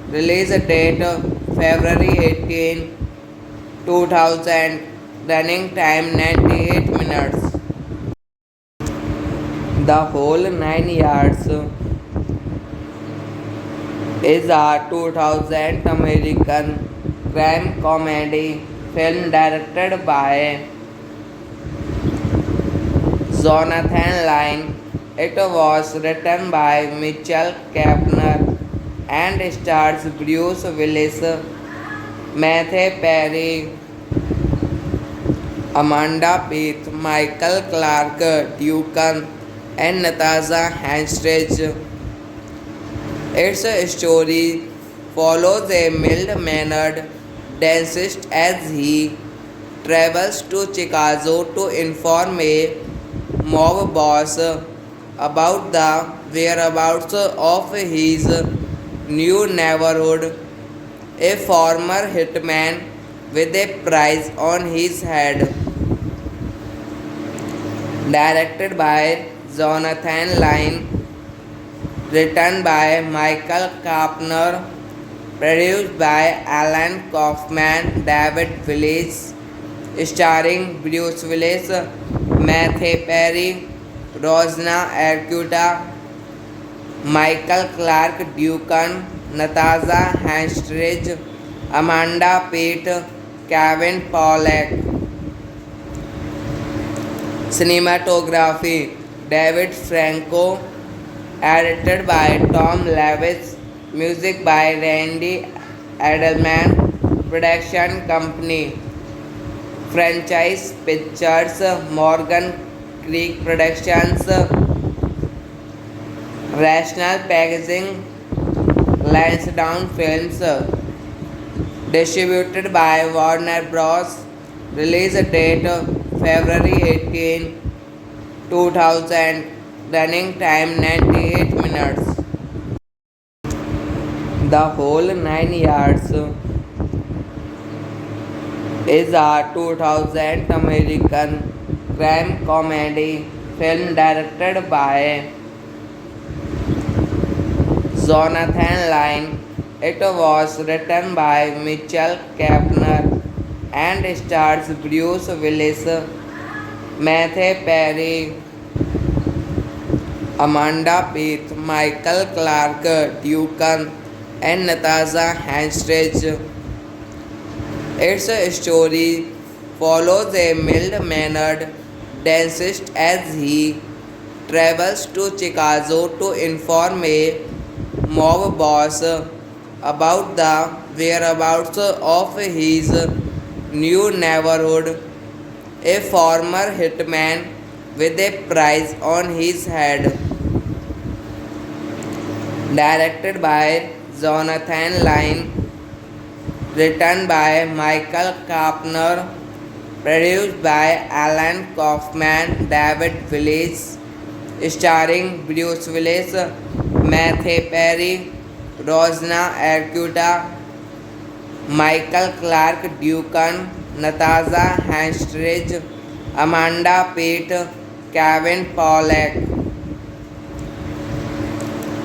Release date February 18, 2000. Running time 98 minutes. The Whole 9 Yards is a 2000 American crime comedy film directed by Jonathan Lyne. It was written by Mitchell Kampner and stars Bruce Willis, Matthew Perry, Amanda Peet, Michael Clarke Duncan, and Natasha Henstridge. Its story follows a mild-mannered dentist as he travels to Chicago to inform a mob boss about the whereabouts of his new neighborhood, a former hitman with a price on his head. Directed by Jonathan Lyne, written by Michael Kampner, produced by Alan Kaufman, David Willis, starring Bruce Willis, Matthew Perry, Rosna Arquette, Michael Clarke Duncan, Natasha Henstridge, Amanda Peet, Kevin Pollak. Cinematography David Franco, edited by Tom Lewis, music by Randy Edelman, production company Franchise Pictures, Morgan Creek Productions, Rational Packaging, Lansdowne Films, distributed by Warner Bros. Release date February 18, 2000. Running time 98 minutes. The Whole 9 Yards is a 2000 American crime comedy film directed by Jonathan Lyne. It was written by Mitchell Kampner and stars Bruce Willis, Matthew Perry, Amanda Peet, Michael Clarke Duncan, and Natasha Henstridge. Its story follows a mild-mannered dentist as he travels to Chicago to inform a mob boss about the whereabouts of his new neighborhood, a former hitman with a price on his head. Directed by Jonathan Lyne, written by Michael Kapner, produced by Alan Kaufman, David Willis, starring Bruce Willis, Matthew Perry, Rosna Arquette, Michael Clark Duncan, Natasha Henstridge, Amanda Peet, Kevin Pollak.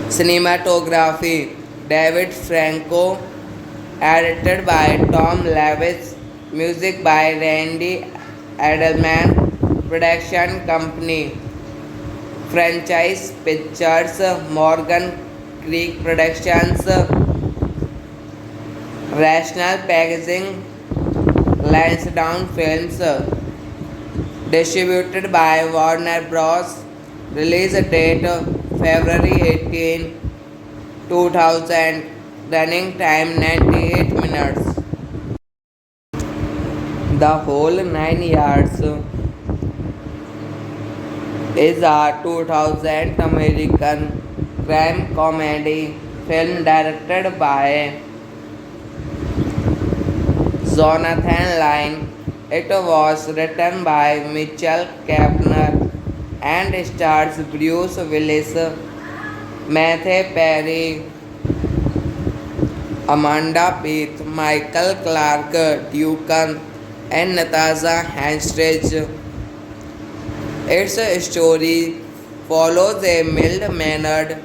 Cinematography David Franco, edited by Tom Lewis, music by Randy Edelman, production company Franchise Pictures, Morgan Creek Productions, Rational Packaging, Lansdowne Films, distributed by Warner Bros. Release date February 18, 2000. Running time 98 minutes. The Whole 9 Yards is a 2000 American crime comedy film directed by Jonathan Lyne. It was written by Mitchell Kapner and stars Bruce Willis, Matthew Perry, Amanda Peet, Michael Clark Duncan, and Natasha Henstridge. Its story follows a mild-mannered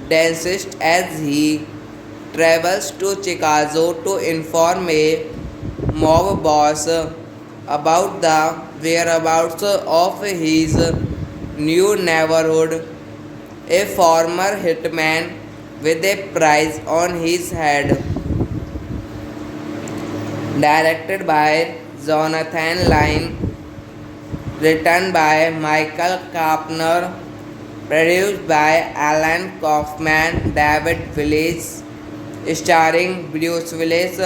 dentist as he travels to Chicago to inform a mob boss about the whereabouts of his new neighborhood, a former hitman with a price on his head. Directed by Jonathan Lyne, written by Michael Kapner, produced by Alan Kaufman, David Willis, starring Bruce Willis,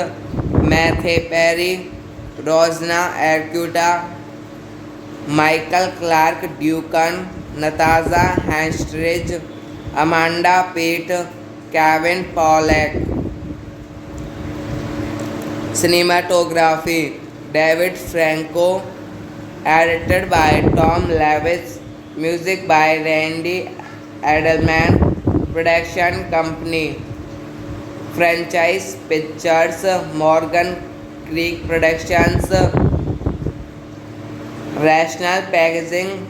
Matthew Perry, Rosna Arquette, Michael Clark Duncan, Natasha Henstridge, Amanda Peet, Kevin Pollak. Cinematography David Franco, edited by Tom Lewis, music by Randy Edelman, production company Franchise Pictures, Morgan Creek Productions, Rational Packaging,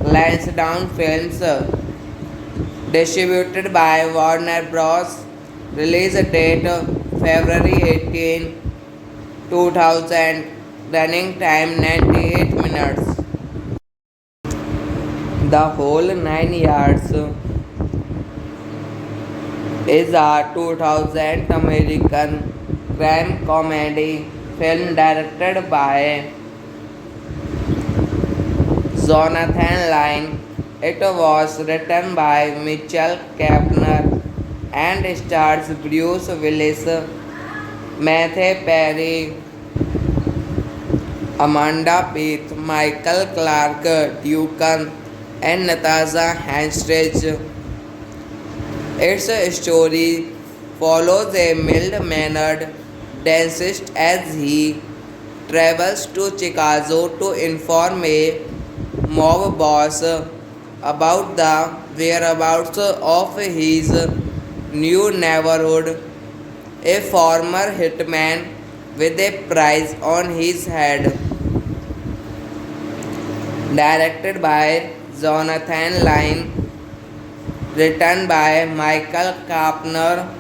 Lansdowne Films, distributed by Warner Bros. Release date February 18, 2000. Running time 98 minutes. The Whole 9 Yards is a 2000 American crime comedy film directed by Jonathan Lyne. It was written by Mitchell Kapner and stars Bruce Willis, Matthew Perry, Amanda Peet, Michael Clark Duncan, and Natasha Henstridge. Its story follows a mild-mannered dentist as he travels to Chicago to inform a mob boss about the whereabouts of his new neighborhood, a former hitman with a price on his head. Directed by Jonathan Lyne, written by Michael Kapner,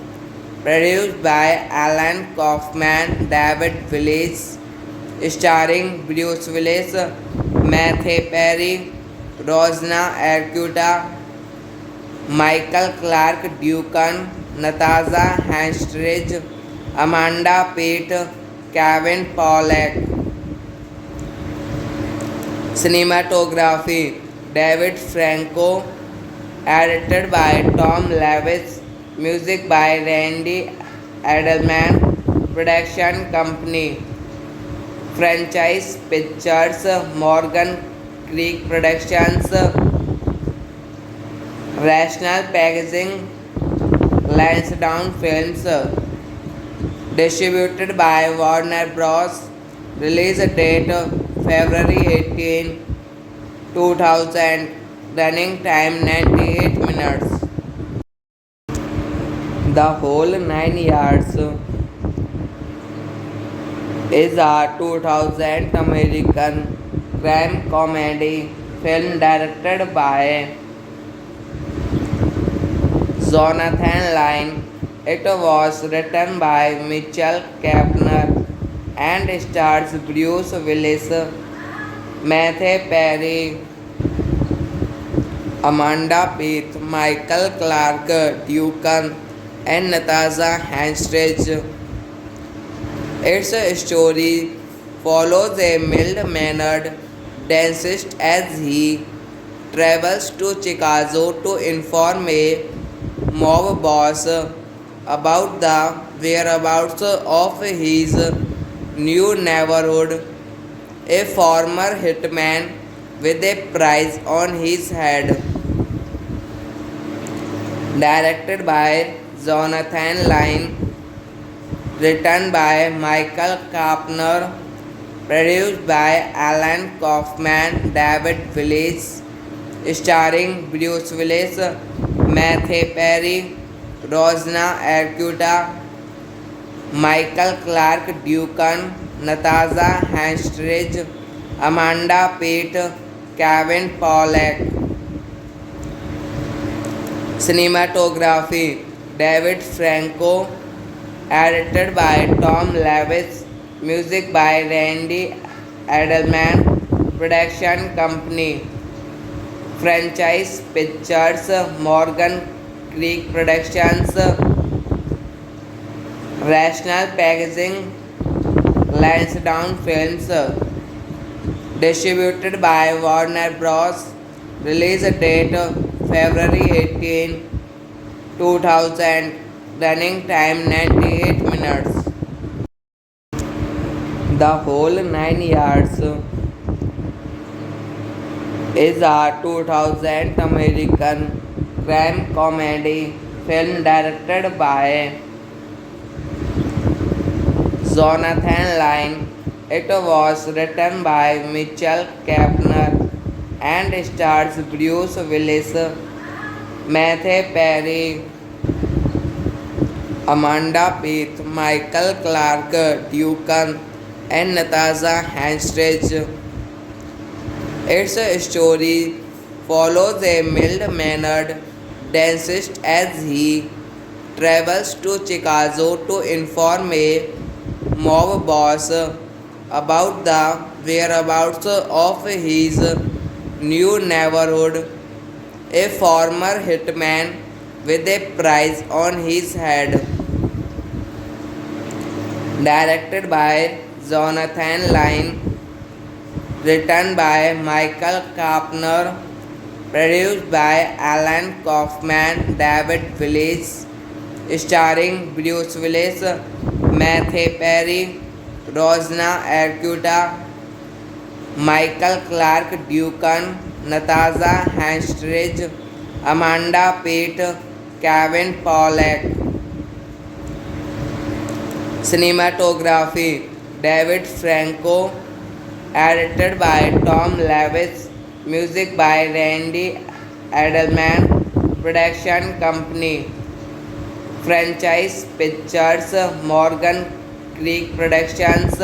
produced by Alan Kaufman, David Willis, starring Bruce Willis, Matthew Perry, Rosna Arquette, Michael Clark Duncan, Natasha Henstridge, Amanda Peet, Kevin Pollak. Cinematography David Franco, edited by Tom Lewis, music by Randy Edelman, production company Franchise Pictures, Morgan Creek Productions, Rational Packaging, Lansdowne Films. Distributed by Warner Bros. Release date February 18, 2000. Running time 98 minutes. The Whole Nine Yards is a 2000 American crime comedy film directed by Jonathan Lyne. It was written by Mitchell Kaepner and stars Bruce Willis, Matthew Perry, Amanda Peet, Michael Clarke Duncan, and Natasha Henstridge. Its story follows a mild-mannered dentist as he travels to Chicago to inform a mob boss about the whereabouts of his new neighborhood, a former hitman with a price on his head. Directed by Jonathan Lyne, written by Michael Kaepner, produced by Alan Kaufman, David Willis, starring Bruce Willis, Matthew Perry, Rosna Arquette, Michael Clarke Duncan, Natasha Henstridge, Amanda Peet, Kevin Pollak. Cinematography David Franco, edited by Tom Lewis, music by Randy Edelman, production company Franchise Pictures, Morgan Creek Productions, Rational Packaging, Lansdowne Films. Distributed by Warner Bros. Release date February 18, 2000. Running time 98 minutes. The Whole Nine Yards is a 2000 American crime comedy film directed by Jonathan Lyne. It was written by Mitchell Kaepner and stars Bruce Willis, Matthew Perry, Amanda Peet, Michael Clarke Duncan, and Natasha Henstridge. Its story follows a mild-mannered dentist as he travels to Chicago to inform a mob boss about the whereabouts of his new neighborhood, a former hitman with a price on his head. Directed by Jonathan Lyne, written by Michael Kaepner, produced by Alan Kaufman, David Willis, starring Bruce Willis, Matthew Perry, Rosna Arquette, Michael Clarke Duncan, Natasha Henstridge, Amanda Peet, Kevin Pollak. Cinematography David Franco, edited by Tom Lewis, music by Randy Edelman, production company Franchise Pictures, Morgan Creek Productions,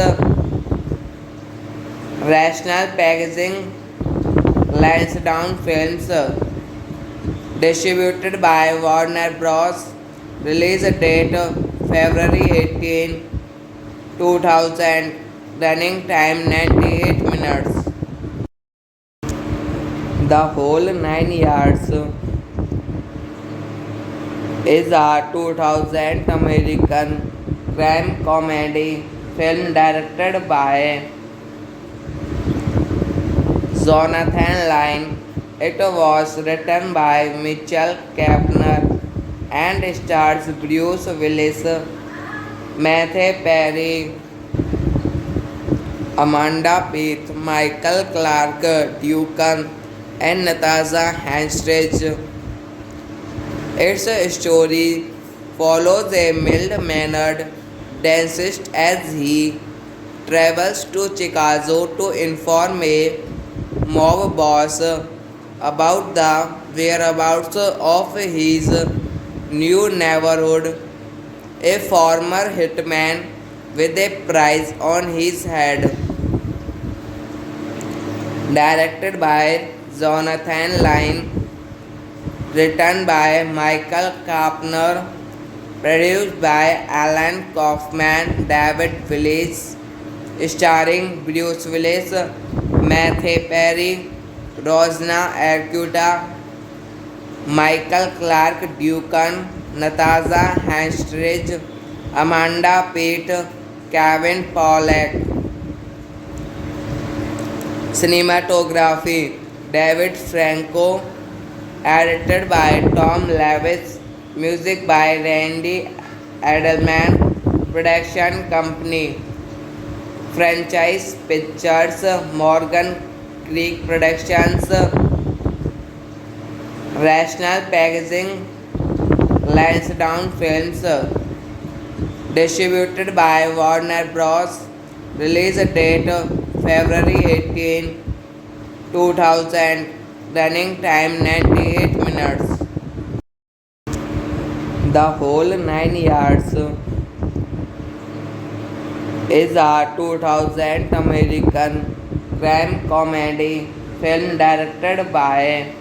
Rational Packaging, Lansdowne Films. Distributed by Warner Bros. Release date February 18, 2000. Running time 98 minutes. The Whole Nine Yards is a 2000 American crime comedy film directed by Jonathan Lyne. It was written by Mitchell Kaepner and stars Bruce Willis, Matthew Perry, Amanda Peet, Michael Clark Duncan, and Natasha Henstridge. Its story follows a mild-mannered dentist as he travels to Chicago to inform a mob boss about the whereabouts of his new neighborhood, a former hitman with a price on his head. Directed by Jonathan Lyne, written by Michael Kapner, produced by Alan Kaufman, David Willis, starring Bruce Willis, Matthew Perry, Rosna Arquette, Michael Clark Duncan, Natasha Henstridge, Amanda Peet, Kevin Pollak. Cinematography David Franco, edited by Tom Lewis, music by Randy Edelman, production company Franchise Pictures, Morgan Creek Productions, Rational Packaging, Lansdowne Films, distributed by Warner Bros. Release date February 18, 2000. Running time 98 minutes. The Whole 9 Yards is a 2000 American crime comedy film directed by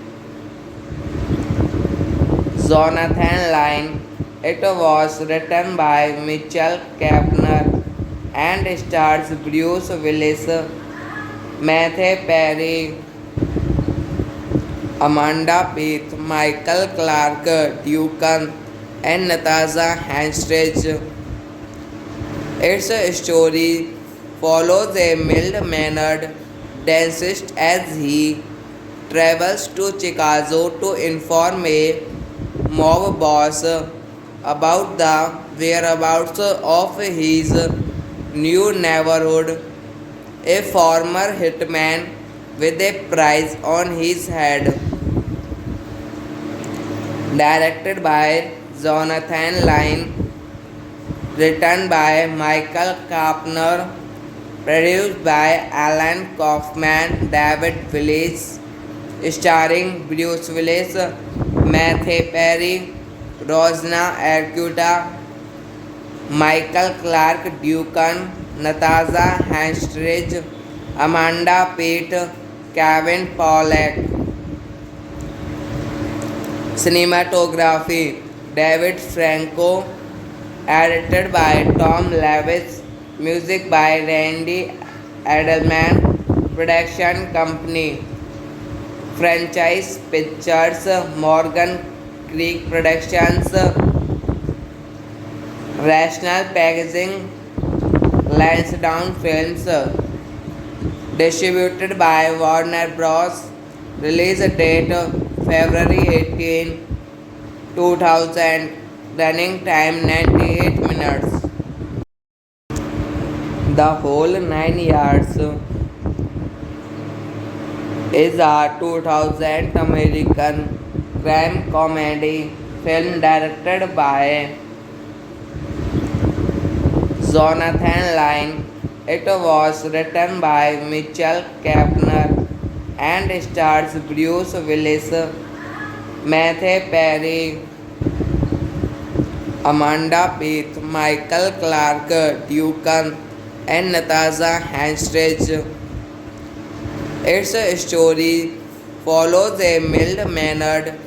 Jonathan Lyne. It was written by Mitchell Kapner and stars Bruce Willis, Matthew Perry, Amanda Peet, Michael Clark Duncan, and Natasha Henstridge. Its story follows a mild-mannered dentist as he travels to Chicago to inform a mob boss about the whereabouts of his new neighborhood, a former hitman with a price on his head. Directed by Jonathan Lyne, written by Michael Kapner, produced by Alan Kaufman, David Willis, starring Bruce Willis, Matthew Perry, Rosna Arquette, Michael Clark Duncan, Natasha Henstridge, Amanda Peet, Kevin Pollak. Cinematography David Franco, edited by Tom Lewis, music by Randy Edelman, production company Franchise Pictures, Morgan Creek Productions, Rational Packaging, Lansdowne Films, distributed by Warner Bros. Release date February 18, 2000. Running time 98 minutes. The Whole 9 Yards is a 2000 American crime comedy film directed by Jonathan Lyne. It was written by Mitchell Kapner and stars Bruce Willis, Matthew Perry, Amanda Peet, Michael Clark Duncan, and Natasha Henstridge. Its story follows a mild-mannered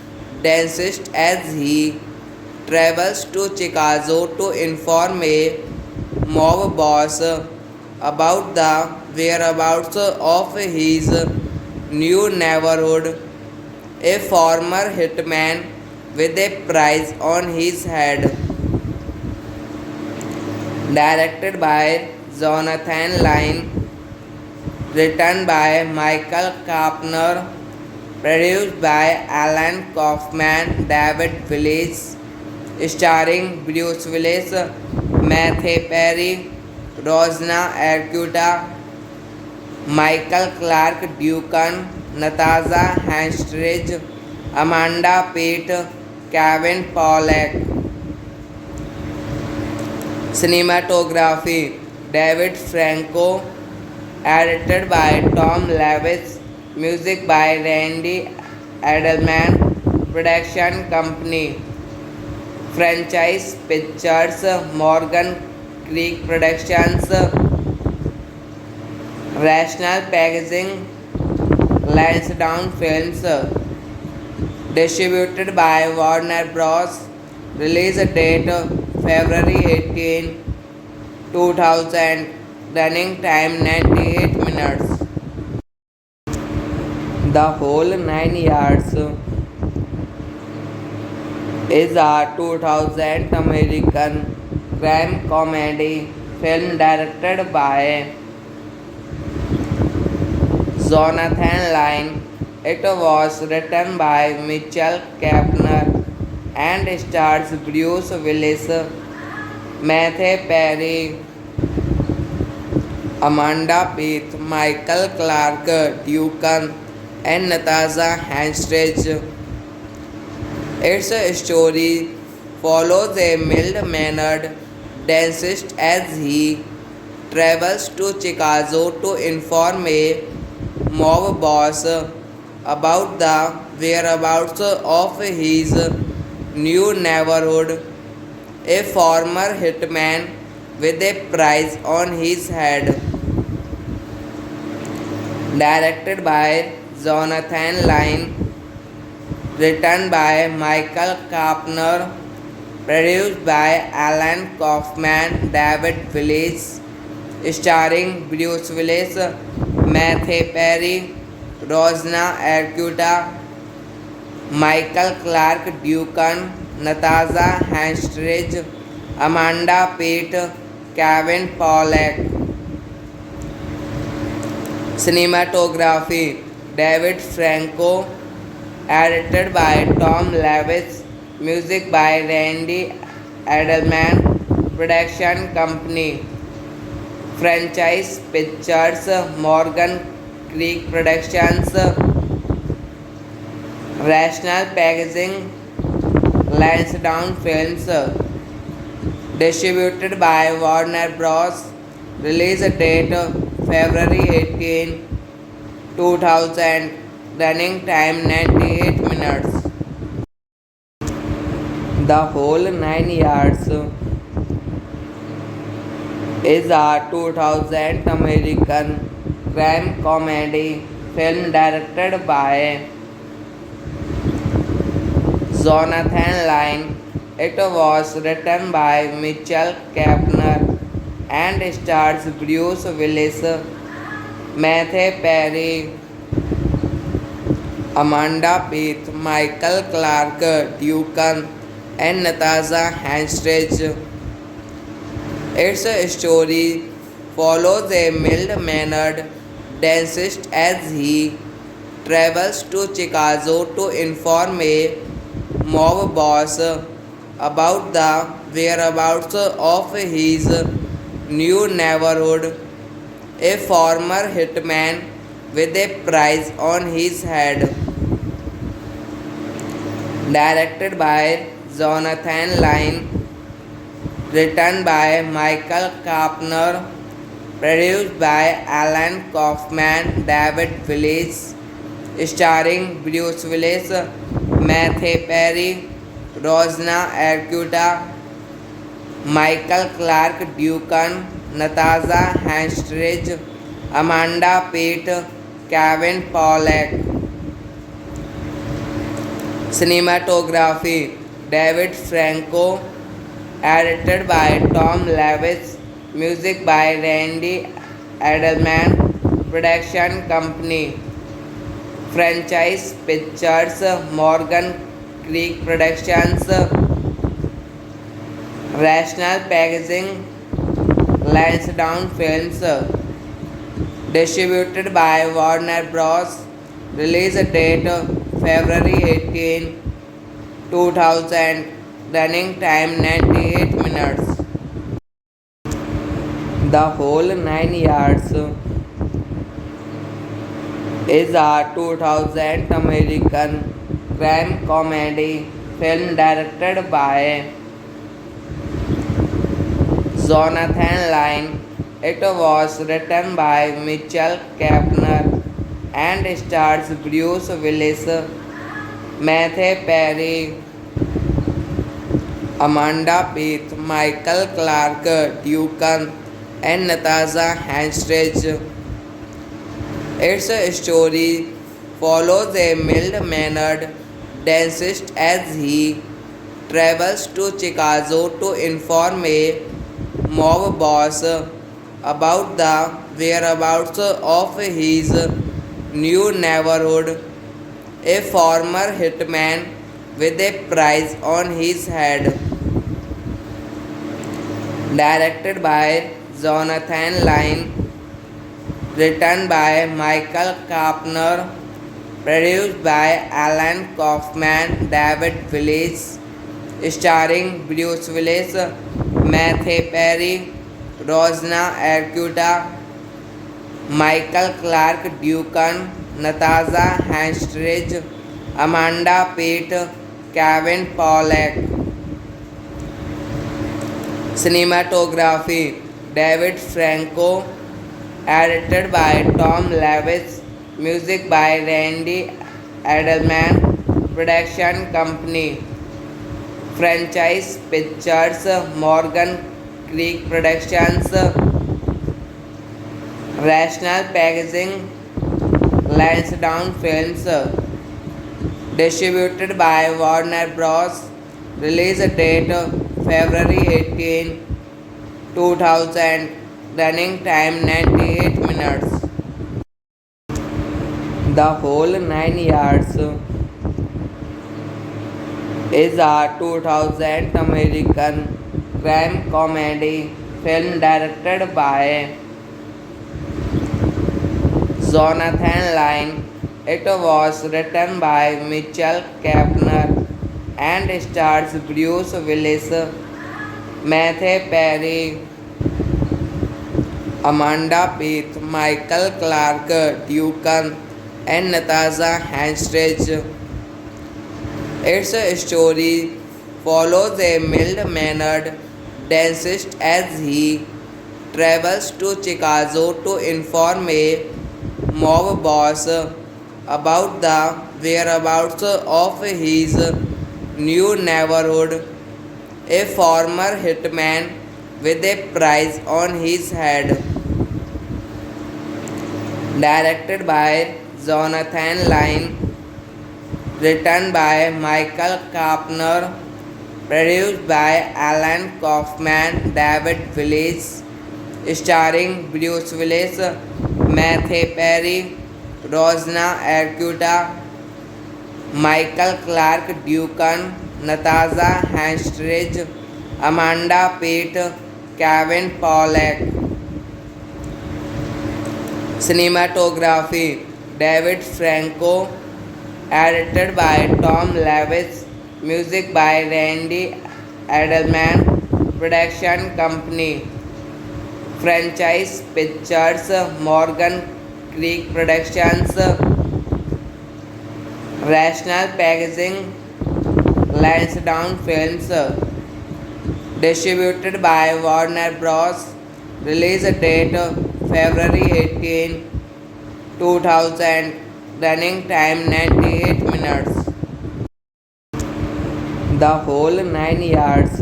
dentist as he travels to Chicago to inform a mob boss about the whereabouts of his new neighborhood, a former hitman with a price on his head. Directed by Jonathan Lyne, written by Michael Kapner, produced by Alan Kaufman, David Willis, starring Bruce Willis, Matthew Perry, Rosna Arquette, Michael Clarke Duncan, Natasha Henstridge, Amanda Peet, Kevin Pollak. Cinematography David Franco, edited by Tom Lewis, music by Randy Edelman, production company Franchise Pictures, Morgan Creek Productions, Rational Packaging, Lansdowne Films, distributed by Warner Bros. Release date February 18, 2000. Running time 98 minutes. The Whole 9 Yards is a 2000 American crime comedy film directed by Jonathan Lyne. It was written by Mitchell Kaepner and stars Bruce Willis, Matthew Perry, Amanda Peet, Michael Clarke Duncan, and Natasha Henstridge. Its story follows a mild-mannered dentist as he travels to Chicago to inform a mob boss about the whereabouts of his new neighborhood, a former hitman with a price on his head. Directed by Jonathan Lyne, written by Michael Kaepner, produced by Alan Kaufman, David Willis, starring Bruce Willis, Matthew Perry, Rosna Arquette, Michael Clarke Duncan, Natasha Henstridge, Amanda Peet, Kevin Pollak. Cinematography David Franco, edited by Tom Lewis, music by Randy Edelman, production company Franchise Pictures, Morgan Creek Productions, Rational Packaging, Lansdowne Films, distributed by Warner Bros. Release date February 18, 2000. Running time 98 minutes. The Whole 9 Yards is a 2000 American crime comedy film directed by Jonathan Lyne. It was written by Mitchell Kaepner and stars Bruce Willis, Matthew Perry, Amanda Peet, Michael Clarke Duncan, and Natasha Henstridge. Its story follows a mild-mannered dentist as he travels to Chicago to inform a mob boss about the whereabouts of his new neighborhood, a former hitman with a price on his head. Directed by Jonathan Lyne, written by Michael Kaepner, produced by Alan Kaufman, David Willis, starring Bruce Willis, Matthew Perry, Rosna Arquette, Michael Clarke Duncan, Natasha Henstridge, Amanda Peet, Kevin Pollak. Cinematography David Franco, edited by Tom Lewis, music by Randy Edelman, production company Franchise Pictures, Morgan Creek Productions, Rational Packaging, Lansdowne Films, distributed by Warner Bros. Release date February 18, 2000. Running time 98 minutes. The Whole 9 Yards is a 2000 American crime comedy film directed by Jonathan Lyne. It was written by Mitchell Kampner and stars Bruce Willis, Matthew Perry, Amanda Peet, Michael Clarke Duncan, and Natasha Henstridge. Its story follows a mild-mannered dentist as he travels to Chicago to inform a mob boss about the whereabouts of his new neighborhood, a former hitman with a price on his head. Directed by Jonathan Lyne, written by Michael Kapner, produced by Alan Kaufman, David Willis, starring Bruce Willis, Matthew Perry, Rosna Arquette, Michael Clarke Duncan, Natasha Henstridge, Amanda Peet, Kevin Pollak. Cinematography David Franco, edited by Tom Lewis, music by Randy Edelman, production company Franchise Pictures, Morgan Creek Productions, Rational Packaging, Lansdowne Films, distributed by Warner Bros. Release date February 18, 2000. Running time 98 minutes. The Whole 9 Yards is a 2000 American crime comedy film directed by Jonathan Lyne. It was written by Mitchell Kampner and stars Bruce Willis, Matthew Perry, Amanda Peet, Michael Clarke Duncan, and Natasha Henstridge. Its story follows a mild-mannered dentist as he travels to Chicago to inform a mob boss about the whereabouts of his new neighborhood, a former hitman with a price on his head. Directed by Jonathan Lyne, written by Michael Kapner, produced by Alan Kaufman, David Willis, starring Bruce Willis, Matthew Perry, Rosna Arquette, Michael Clarke Duncan, Natasha Henstridge, Amanda Peet, Kevin Pollak. Cinematography David Franco, edited by Tom Lewis, music by Randy Edelman, production company Franchise Pictures, Morgan Creek Productions, Rational Packaging, Lansdowne Films, distributed by Warner Bros. Release date February 18, 2000. Running time 98 minutes. The Whole 9 Yards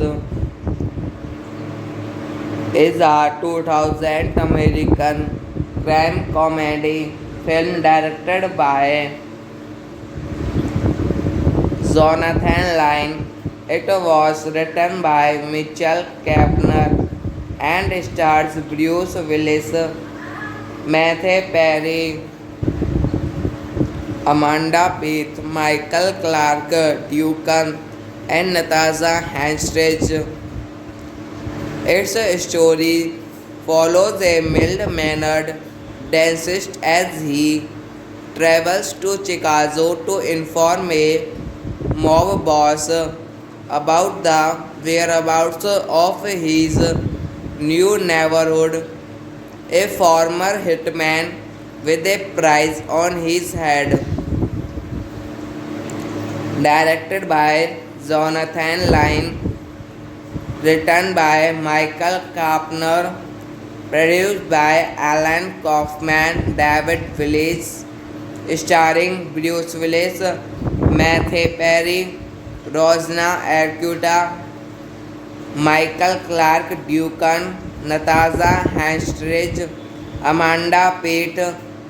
is a 2000 American crime comedy film directed by Jonathan Lyne. It was written by Mitchell Kampner and stars Bruce Willis, Matthew Perry, Amanda Peet, Michael Clarke Duncan, and Natasha Henstridge. Its story follows a mild-mannered dentist as he travels to Chicago to inform a mob boss about the whereabouts of his new neighborhood, a former hitman with a price on his head. Directed by Jonathan Lyne, written by Michael Kapner, produced by Alan Kaufman, David Willis, starring Bruce Willis, Matthew Perry, Rosna Arquette, Michael Clarke Duncan, Natasha Henstridge, Amanda Peet,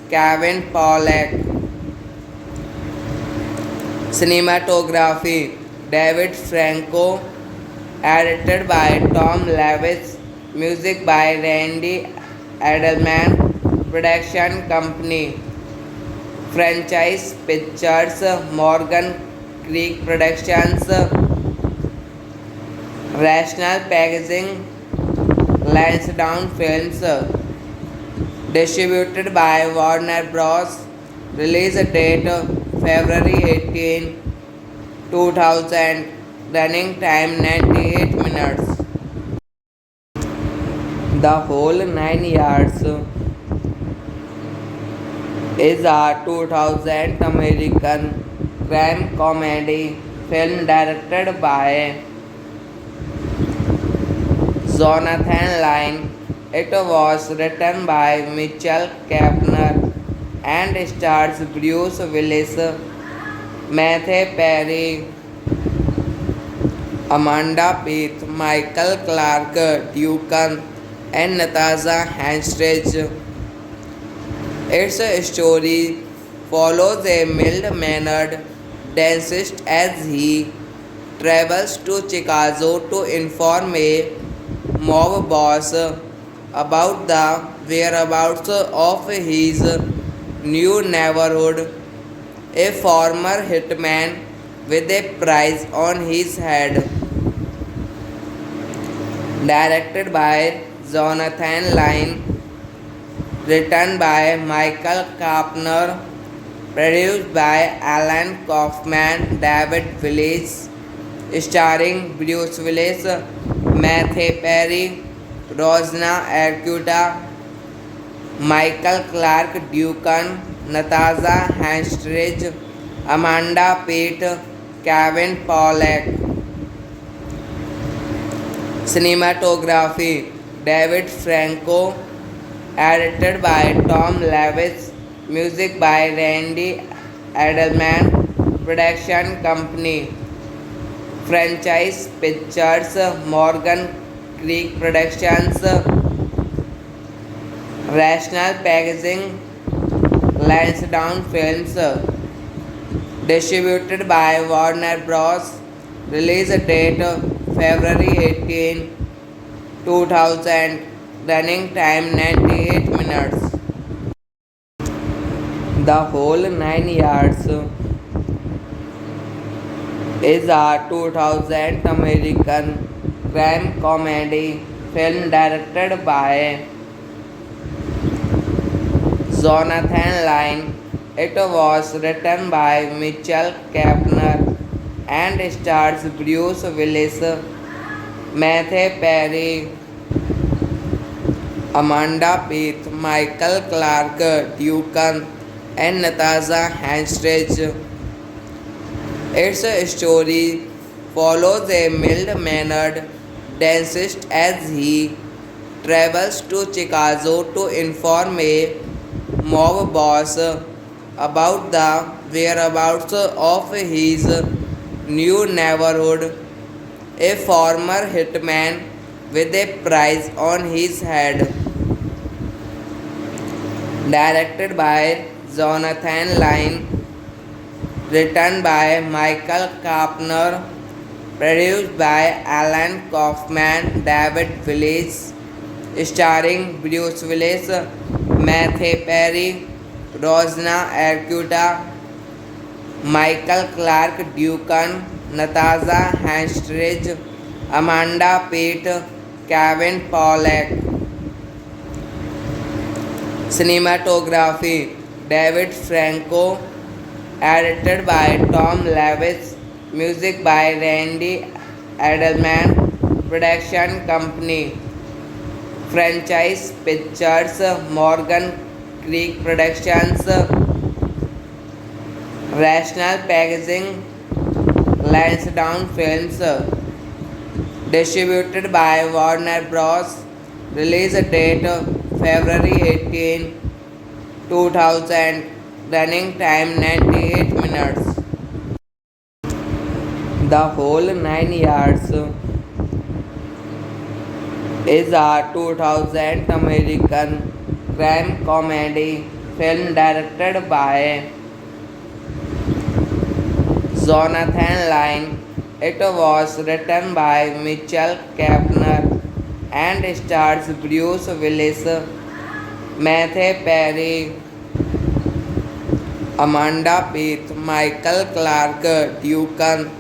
Kevin Pollak. Cinematography David Franco, edited by Tom Lewis, music by Randy Edelman, production company Franchise Pictures, Morgan Creek Productions, Rational Packaging, Lansdowne Films, distributed by Warner Bros. Release date February 18, 2000. Running time 98 minutes. The Whole 9 Yards is a 2000 American crime comedy film directed by Jonathan Lyne. It was written by Mitchell Kapner and stars Bruce Willis, Matthew Perry, Amanda Peet, Michael Clarke Duncan, and Natasha Henstridge. Its story follows a mild-mannered dentist as he travels to Chicago to inform a mob boss about the whereabouts of his new neighborhood, a former hitman with a price on his head. Directed by Jonathan Lyne, written by Michael Kapner, produced by Alan Kaufman, David Willis, starring Bruce Willis, Matthew Perry, Rosna Arquette, Michael Clarke Duncan, Natasha Henstridge, Amanda Peet, Kevin Pollak. Cinematography David Franco, edited by Tom Lewis, music by Randy Edelman, production company Franchise Pictures, Morgan Creek Productions, Rational Packaging, Lansdowne Films, distributed by Warner Bros. Release date February 18, 2000. Running time 98 minutes. The Whole 9 Yards is a 2000 American crime comedy film directed by Jonathan Lyne. It was written by Mitchell Kapner and stars Bruce Willis, Matthew Perry, Amanda Peet, Michael Clarke Duncan, and Natasha Henstridge. Its story follows a mild-mannered dentist as he travels to Chicago to inform a mob boss about the whereabouts of his new neighborhood, a former hitman with a price on his head. Directed by Jonathan Lyne, written by Michael Kapner, produced by Alan Kaufman, David Willis, starring Bruce Willis, Matthew Perry, Rosna Arquette, Michael Clarke Duncan, Natasha Henstridge, Amanda Peet, Kevin Pollak. Cinematography David Franco, edited by Tom Lewis, music by Randy Edelman, production company Franchise Pictures, Morgan Creek Productions, Rational Packaging, Lansdowne Films. Distributed by Warner Bros. Release date February 18, 2000. Running time 98 minutes. The Whole Nine Yards is a 2000 American crime comedy film directed by Jonathan Lyne. It was written by Mitchell Kavanagh and stars Bruce Willis, Matthew Perry, Amanda Peet, Michael Clarke Duncan,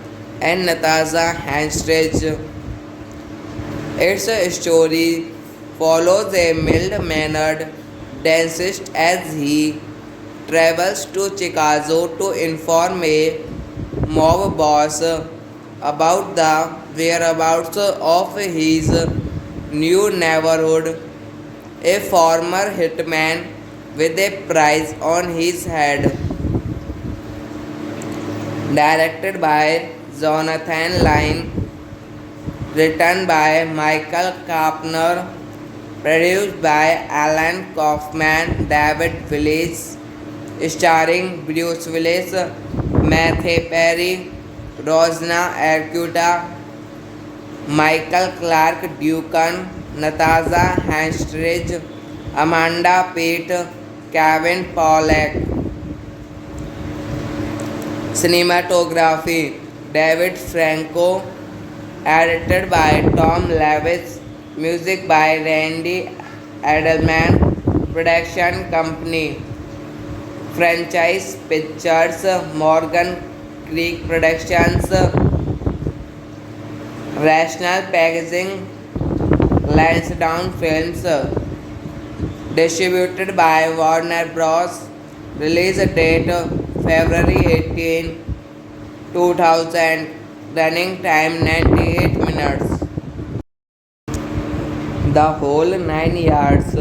and Natasha Henstridge. Its story follows a mild-mannered dentist as he travels to Chicago to inform a mob boss about the whereabouts of his new neighborhood, a former hitman with a price on his head. Directed by Jonathan Lyne, written by Michael Kavanagh, produced by Alan Kaufman, David Willis, starring Bruce Willis, Matthew Perry, Rosna Arquette, Michael Clarke Duncan, Natasha Henstridge, Amanda Peet, Kevin Pollak. Cinematography David Franco, edited by Tom Lewis, music by Randy Edelman, production company Franchise Pictures, Morgan Creek Productions, Rational Packaging, Lansdowne Films. Distributed by Warner Bros. Release date February 18, 2000. Running time 98 minutes. The Whole Nine Yards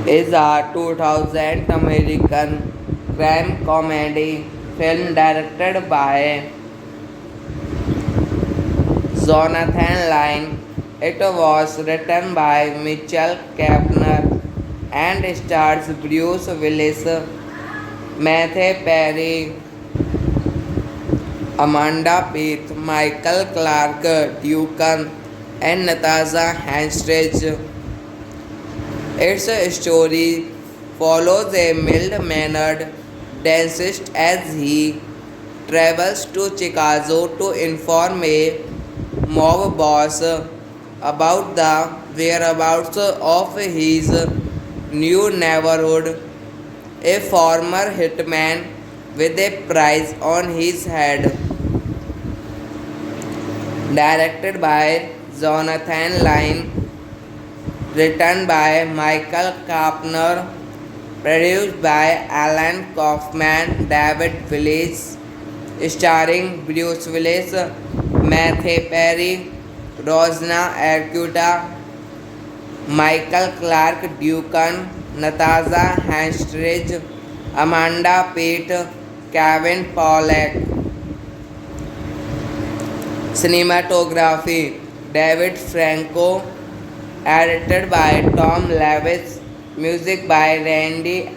is a 2000 American crime comedy film directed by Jonathan Lyne. It was written by Mitchell Kavanagh and stars Bruce Willis, Matthew Perry, Amanda Peet, Michael Clarke Duncan, and Natasha Henstridge. Its story follows a mild-mannered dentist as he travels to Chicago to inform a mob boss about the whereabouts of his new neighborhood, a former hitman with a price on his head. Directed by Jonathan Lyne, written by Michael Kavanagh, produced by Alan Kaufman, David Willis, starring Bruce Willis, Matthew Perry, Rosna Arquette, Michael Clarke Duncan, Natasha Henstridge, Amanda Peet, Kevin Pollak. Cinematography David Franco, edited by Tom Lewis, music by Randy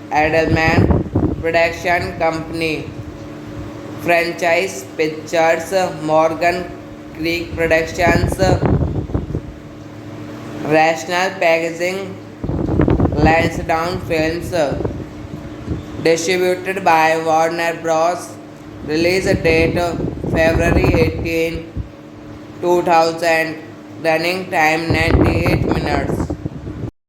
Edelman, production company Franchise Pictures, Morgan Creek Productions, Rational Packaging, Lansdowne Films. Distributed by Warner Bros. Release date February 18, 2000. Running time 98 minutes.